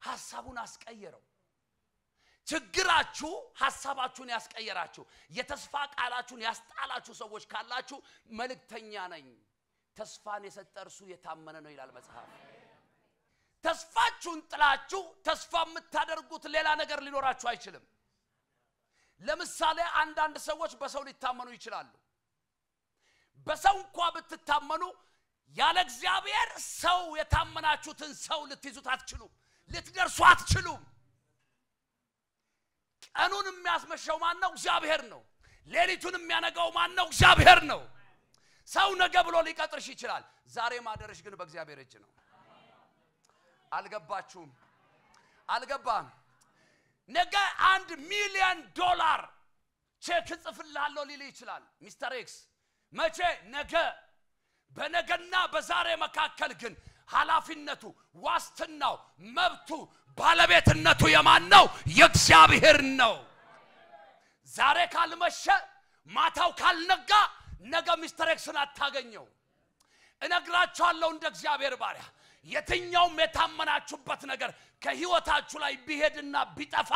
[SPEAKER 1] ሐሳቡን አስቀየረው ችግራችሁ ሐሳባችሁን ያስቀየራችሁ የተስፋ ቃላችሁን ያስጣላችሁ ሰዎች ካላችሁ መልእክተኛ ነኝ ተስፋን የሰጠ እርሱ የታመነ ነው ይላል መጽሐፍ ተስፋችሁን ጥላችሁ ተስፋ የምታደርጉት ሌላ ነገር ሊኖራችሁ አይችልም ለምሳሌ አንዳንድ ሰዎች በሰው ሊታመኑ ይችላሉ በሰው እንኳን ብትታመኑ ያለ እግዚአብሔር ሰው የታመናችሁትን ሰው ልትይዙት አትችሉም ልትደርሱ አትችሉም ቀኑን የሚያስመሸው ማን ነው እግዚአብሔር ነው ሌሊቱን የሚያነጋው ማን ነው እግዚአብሔር ነው ሰው ነገ ብሎ ሊቀጥርሽ ይችላል ዛሬ ማደረሽ ግን በእግዚአብሔር እጅ ነው አልገባችሁም አልገባም ነገ $1 ሚሊዮን ቼክ ጽፍልሃለሁ ሊል ይችላል ሚስተር ኤክስ መቼ ነገ በነገና በዛሬ መካከል ግን ኃላፊነቱ ዋስትናው መብቱ ባለቤትነቱ የማን ነው የእግዚአብሔር ነው ዛሬ ካልመሸ ማታው ካልነጋ ነገ ሚስተር ኤክስን አታገኘው እነግራችኋለሁ እንደ እግዚአብሔር ባሪያ የትኛውም የታመናችሁበት ነገር ከህይወታችሁ ላይ ቢሄድና ቢጠፋ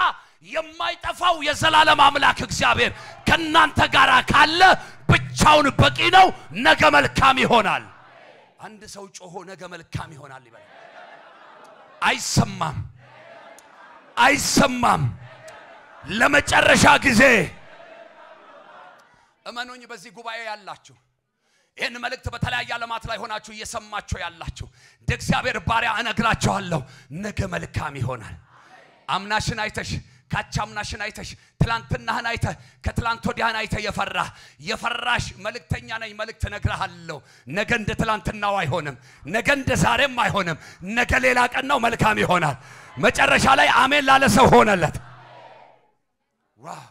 [SPEAKER 1] የማይጠፋው የዘላለም አምላክ እግዚአብሔር ከናንተ ጋር ካለ ብቻውን በቂ ነው ነገ መልካም ይሆናል አንድ ሰው ጮሆ ነገ መልካም ይሆናል ይበል አይሰማም ለመጨረሻ ጊዜ እመኑኝ በዚህ ጉባኤ ያላችሁ ይሄን መልእክት በተለያየ ዓለማት ላይ ሆናችሁ እየሰማችሁ ያላችሁ እንደ እግዚአብሔር ባሪያ እነግራችኋለሁ ነገ መልካም ይሆናል አምናሽን አይተሽ ካቻምናሽን አይተሽ ትላንትናህን አይተ ከትላንት ወዲያን አይተ የፈራሽ መልእክተኛ ነኝ መልእክት ነግራለሁ ነገ እንደ ትላንትናው አይሆንም ነገ እንደ ዛሬም አይሆንም ነገ ሌላ ቀን ነው መልካም ይሆናል መጨረሻ ላይ አሜን ላለ ሰው ሆነለት ዋው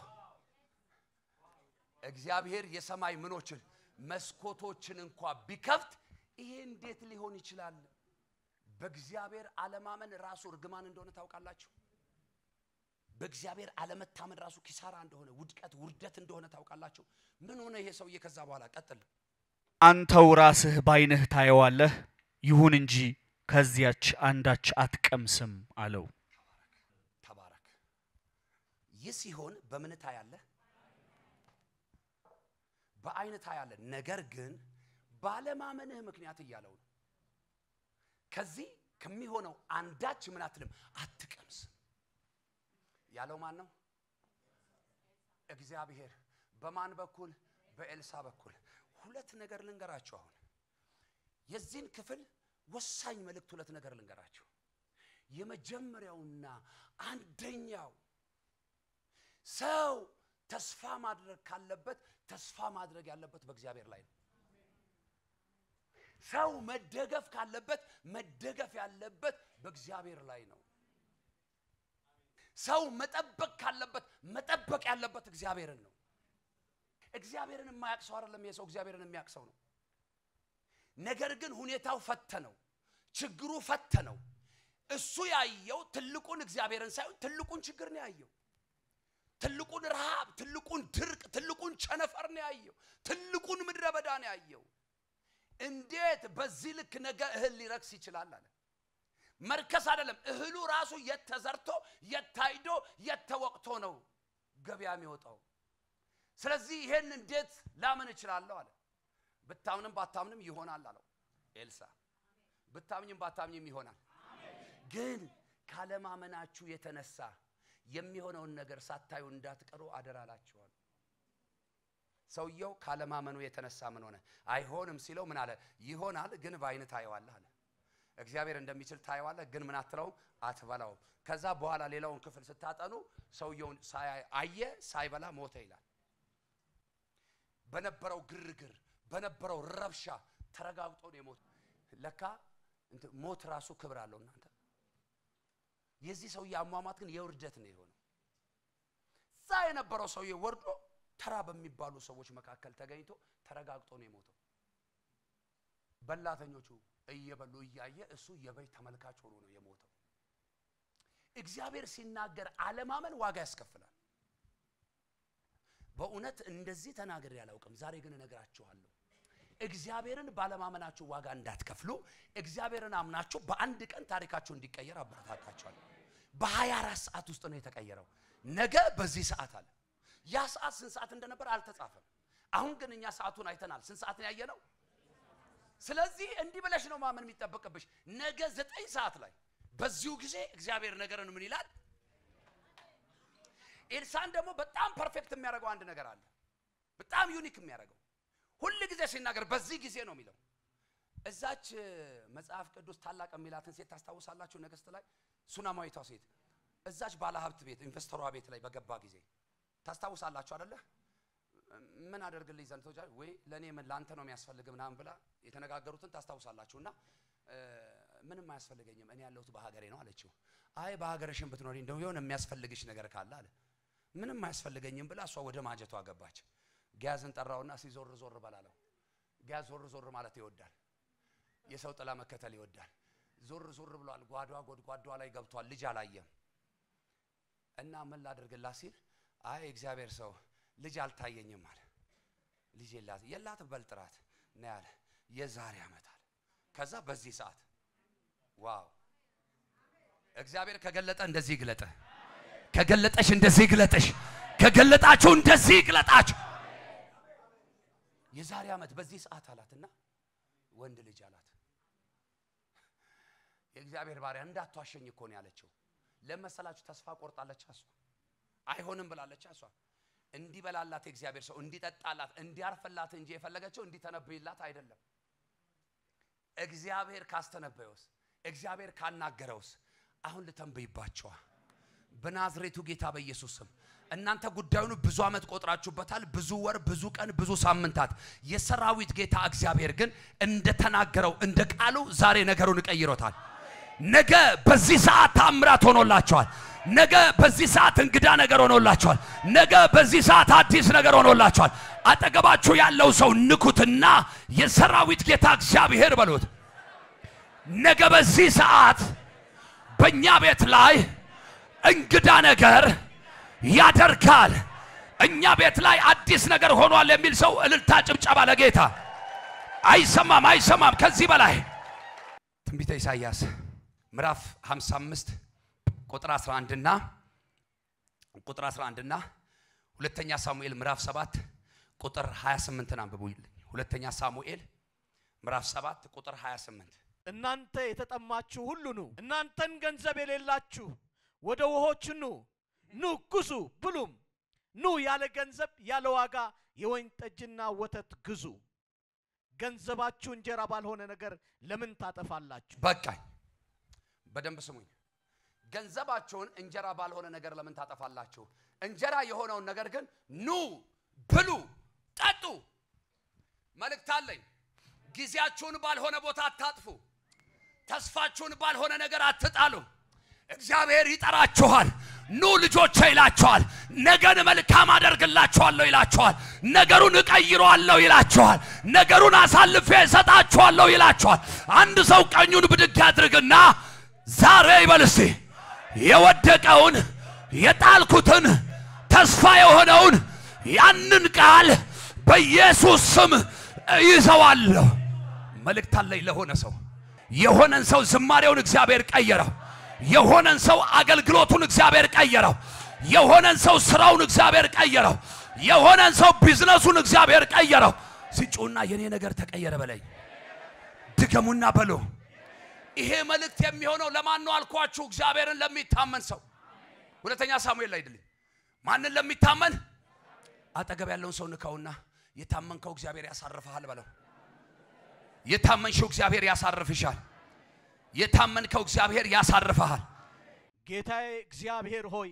[SPEAKER 1] እግዚአብሔር የሰማይ ምኖችን መስኮቶችን እንኳን ቢከፍት ይሄ እንዴት ሊሆን ይችላል በእግዚአብሔር አለማመን ራሱ እርግማን እንደሆነ ታውቃላችሁ በእግዚአብሔር አለመታመን ራሱ ኪሳራ እንደሆነ ውርደት እንደሆነ ታውቃላችሁ ምን ሆነ ይሄ ሰውዬ ከዛ በኋላ ቀጥል
[SPEAKER 2] አንተው ራስህ ባይነህ ታየዋለህ ይሁን እንጂ ከዚያች አንዳች አትቀምስም አለው
[SPEAKER 1] ተባረክ ይህ ሲሆን በምን ታያለህ በአይን ታያለህ ነገር ግን ባለማመንህ ምክንያት እያለው ከዚህ ከሚሆነው አንዳች ምን አትልም አትቀምስ ያለው ማን ነው እግዚአብሔር በማን በኩል በኤልሳ በኩል ሁለት ነገር ልንገራችሁ አሁን የዚህን ክፍል ወሳኝ መልእክት ሁለት ነገር ልንገራችሁ የመጀመሪያውና አንደኛው ሰው ተስፋ ማድረግ ካለበት ተስፋ ማድረግ ያለበት በእግዚአብሔር ላይ ነው ሰው መደገፍ ካለበት መደገፍ ያለበት በእግዚአብሔር ላይ ነው ሰው መጠበቅ ካለበት መጠበቅ ያለበት እግዚአብሔርን ነው እግዚአብሔርን የማያቅሰው አይደለም የሰው እግዚአብሔርን የሚያቅሰው ነው ነገር ግን ሁኔታው ፈተነው ችግሩ ፈተነው እሱ ያየው ትልቁን እግዚአብሔርን ሳይሆን ትልቁን ችግር ነው ያየው ትልቁን ረሃብ ትልቁን ድርቅ ትልቁን ቸነፈር ነው ያየው ትልቁን ምድረ በዳ ነው ያየው እንዴት በዚህ ልክ ነገ እህል ሊረክስ ይችላል አለ መርከስ አይደለም እህሉ ራሱ የተዘርቶ የታይዶ የተወቅቶ ነው ገበያ የሚወጣው ስለዚህ ይሄን እንዴት ላምን እችላለሁ አለ ብታምንም ባታምንም ይሆናል አለው ኤልሳ ብታምኝም ባታምኝም ይሆናል ግን ካለማመናችሁ የተነሳ የሚሆነውን ነገር ሳታዩ እንዳትቀሩ አደራላችኋል ሰውየው ካለማመኑ የተነሳ ምን ሆነ አይሆንም ሲለው ምን አለ ይሆናል ግን ባይነ ታየዋለህ አለ እግዚአብሔር እንደሚችል ታየዋለህ ግን ምን አትለው አትበላው ከዛ በኋላ ሌላውን ክፍል ስታጠኑ ሰውየውን አየ ሳይበላ ሞተ ይላል በነበረው ግርግር በነበረው ረብሻ ተረጋግጦ ነው የሞት ለካ ሞት ራሱ ክብር አለው እናንተ የዚህ ሰው ያሟሟት ግን የውርደት ነው የሆነው ዛ የነበረው ሰው ይወርዶ ተራ በሚባሉ ሰዎች መካከል ተገኝቶ ተረጋግጦ ነው የሞተው በላተኞቹ እየበሉ እያየ እሱ የበይ ተመልካች ሆኖ ነው የሞተው እግዚአብሔር ሲናገር አለማመን ዋጋ ያስከፍላል በእውነት እንደዚህ ተናገር ያላውቅም ዛሬ ግን እነግራችኋለሁ እግዚአብሔርን ባለማመናችሁ ዋጋ እንዳትከፍሉ እግዚአብሔርን አምናችሁ በአንድ ቀን ታሪካችሁ እንዲቀየር አበረታታችኋለሁ። በ24 ሰዓት ውስጥ ነው የተቀየረው። ነገ በዚህ ሰዓት አለ። ያ ሰዓት ስንት ሰዓት እንደነበር አልተጻፈም። አሁን ግን እኛ ሰዓቱን አይተናል። ስንት ሰዓት ነው ያየነው? ስለዚህ እንዲህ ብለሽ ነው ማመን የሚጠበቅብሽ። ነገ 9 ሰዓት ላይ በዚሁ ጊዜ እግዚአብሔር ነገርን ምን ይላል? ኤልሳን ደግሞ በጣም ፐርፌክት የሚያደርገው አንድ ነገር አለ። በጣም ዩኒክ የሚያደርገው ሁሉ ጊዜ ሲናገር በዚህ ጊዜ ነው የሚለው። እዛች መጽሐፍ ቅዱስ ታላቅ የሚላትን ሴት ታስታውሳላችሁ? ነገስት ላይ ሱናማዊቷ ሴት እዛች ባለሀብት ቤት ኢንቨስተሯ ቤት ላይ በገባ ጊዜ ታስታውሳላችሁ አይደለ? ምን አደርግልኝ ዘንድ ተወጃ ወይ ለኔ ምን ላንተ ነው የሚያስፈልግ ምናምን ብላ የተነጋገሩትን ታስታውሳላችሁና ምንም አያስፈልገኝም እኔ ያለሁት በሀገሬ ነው አለችው። አይ በሀገርሽም ብትኖሪ እንደው የሆነ የሚያስፈልግሽ ነገር ካለ አለ። ምንም አያስፈልገኝም ብላ እሷ ወደ ማጀቷ ገባች። ጊያዝን ጠራውና ሲዞር ዞር ባላለው። ጊያዝ ዞር ዞር ማለት ይወዳል። የሰው ጥላ መከተል ይወዳል። ዞር ዞር ብሏል። ጓዷ ላይ ገብቷል። ልጅ አላየም እና ምን ላድርግላት ሲል አይ እግዚአብሔር ሰው ልጅ አልታየኝም አለ። ልጅ የላት በልጥራት ነው ያለ። የዛሬ ዓመት አለ። ከዛ በዚህ ሰዓት ዋው እግዚአብሔር ከገለጠ እንደዚህ ይግለጥ። ከገለጠሽ እንደዚህ ይግለጥሽ። ከገለጣችሁ እንደዚህ ይግለጣችሁ። የዛሬ ዓመት በዚህ ሰዓት አላትና ወንድ ልጅ አላት። የእግዚአብሔር ባሪያ እንዳትዋሸኝ እኮ ነው ያለችው። ለመሰላችሁ ተስፋ ቆርጣለች እሷ። አይሆንም ብላለች እሷ። እንዲበላላት የእግዚአብሔር ሰው እንዲጠጣላት እንዲያርፈላት እንጂ የፈለገችው እንዲተነበይላት አይደለም። እግዚአብሔር ካስተነበየውስ እግዚአብሔር ካናገረውስ አሁን ልተንበይባችሁ በናዝሬቱ ጌታ በኢየሱስ ስም። እናንተ ጉዳዩን ብዙ አመት ቆጥራችሁበታል። ብዙ ወር፣ ብዙ ቀን፣ ብዙ ሳምንታት። የሰራዊት ጌታ እግዚአብሔር ግን እንደተናገረው እንደ ቃሉ ዛሬ ነገሩን ቀይሮታል። ነገ በዚህ ሰዓት ታምራት ሆኖላችኋል። ነገ በዚህ ሰዓት እንግዳ ነገር ሆኖላችኋል። ነገ በዚህ ሰዓት አዲስ ነገር ሆኖላችኋል። አጠገባችሁ ያለው ሰው ንኩትና የሰራዊት ጌታ እግዚአብሔር በሉት። ነገ በዚህ ሰዓት በእኛ ቤት ላይ እንግዳ ነገር ያደርጋል። እኛ ቤት ላይ አዲስ ነገር ሆኗል የሚል ሰው እልልታ ጭብጨባ ለጌታ። አይሰማም ከዚህ በላይ። ትንቢተ ኢሳይያስ ምዕራፍ 55 ቁጥር 11 እና ሁለተኛ ሳሙኤል ምዕራፍ 7 ቁጥር 28 አንብቡልኝ። ሁለተኛ ሳሙኤል ምዕራፍ 7 ቁጥር 28
[SPEAKER 2] እናንተ የተጠማችሁ ሁሉ ኑ፣ እናንተን ገንዘብ የሌላችሁ ወደ ውሆች ኑ ግዙ ብሉም። ኑ ያለ ገንዘብ ያለ ዋጋ የወይን ጠጅና ወተት ግዙ። ገንዘባችሁ እንጀራ ባልሆነ ነገር ለምን ታጠፋላችሁ?
[SPEAKER 1] በቃኝ። በደንብ ስሙኝ። ገንዘባችሁን እንጀራ ባልሆነ ነገር ለምን ታጠፋላችሁ? እንጀራ የሆነውን ነገር ግን ኑ ብሉ ጠጡ። መልእክት አለኝ። ጊዜያችሁን ባልሆነ ቦታ አታጥፉ። ተስፋችሁን ባልሆነ ነገር አትጣሉ። እግዚአብሔር ይጠራችኋል። ኑ ልጆቼ ይላችኋል። ነገን መልካም አደርግላችኋለሁ ይላችኋል። ነገሩን እቀይረዋለሁ ይላችኋል። ነገሩን አሳልፌ እሰጣችኋለሁ ይላችኋል። አንድ ሰው ቀኙን ብድግ ያድርግና ዛሬ ይበል እስቲ የወደቀውን የጣልኩትን ተስፋ የሆነውን ያንን ቃል በኢየሱስ ስም ይዘዋለሁ። መልእክት አለኝ ለሆነ ሰው። የሆነን ሰው ዝማሬውን እግዚአብሔር ቀየረው። የሆነን ሰው አገልግሎቱን እግዚአብሔር ቀየረው። የሆነን ሰው ስራውን እግዚአብሔር ቀየረው። የሆነን ሰው ቢዝነሱን እግዚአብሔር ቀየረው። ሲጮና የኔ ነገር ተቀየረ በለኝ። ድገሙና በሉ። ይሄ መልእክት የሚሆነው ለማን ነው አልኳችሁ? እግዚአብሔርን ለሚታመን ሰው። ሁለተኛ ሳሙኤል ላይ አይደል? ማንን ለሚታመን? አጠገብ ያለውን ሰው ንካውና የታመንከው እግዚአብሔር ያሳርፈሃል በለው። የታመንሽው እግዚአብሔር ያሳርፍሻል። የታመንከው እግዚአብሔር ያሳርፈሃል።
[SPEAKER 2] ጌታዬ እግዚአብሔር ሆይ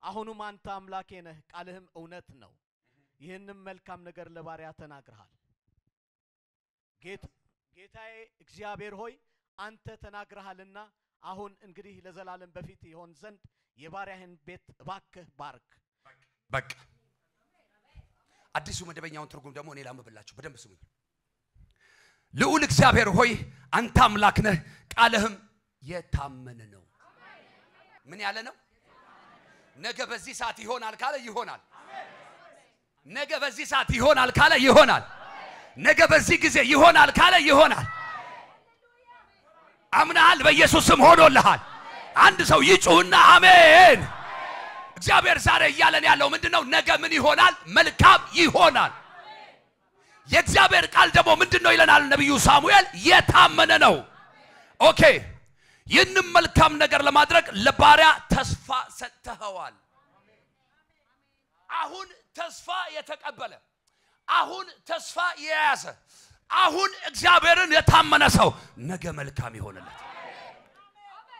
[SPEAKER 2] አሁንም አንተ አምላኬ ነህ፣ ቃልህም እውነት ነው። ይህንም መልካም ነገር ለባሪያ ተናግረሃል። ጌታዬ እግዚአብሔር ሆይ አንተ ተናግረሃልና አሁን እንግዲህ ለዘላለም በፊት ይሆን ዘንድ የባሪያህን ቤት እባክህ ባርክ።
[SPEAKER 1] በቃ አዲሱ መደበኛውን ትርጉም ደግሞ እኔ ላምብላችሁ። በደንብ ስሙኝ። ልዑል እግዚአብሔር ሆይ አንተ አምላክ ነህ፣ ቃልህም የታመነ ነው። ምን ያለ ነው? ነገ በዚህ ሰዓት ይሆናል ካለ ይሆናል። ነገ በዚህ ሰዓት ይሆናል ካለ ይሆናል። ነገ በዚህ ጊዜ ይሆናል ካለ ይሆናል። አምናል በኢየሱስ ስም ሆኖልሃል። አንድ ሰው ይጩህና አሜን። እግዚአብሔር ዛሬ እያለን ያለው ምንድነው? ነገ ምን ይሆናል? መልካም ይሆናል። የእግዚአብሔር ቃል ደግሞ ምንድነው ይለናል ነብዩ ሳሙኤል? የታመነ ነው። ኦኬ ይህንን መልካም ነገር ለማድረግ ለባሪያ ተስፋ ሰጥተዋል። አሁን ተስፋ የተቀበለ፣ አሁን ተስፋ የያዘ፣ አሁን እግዚአብሔርን የታመነ ሰው ነገ መልካም ይሆንለት።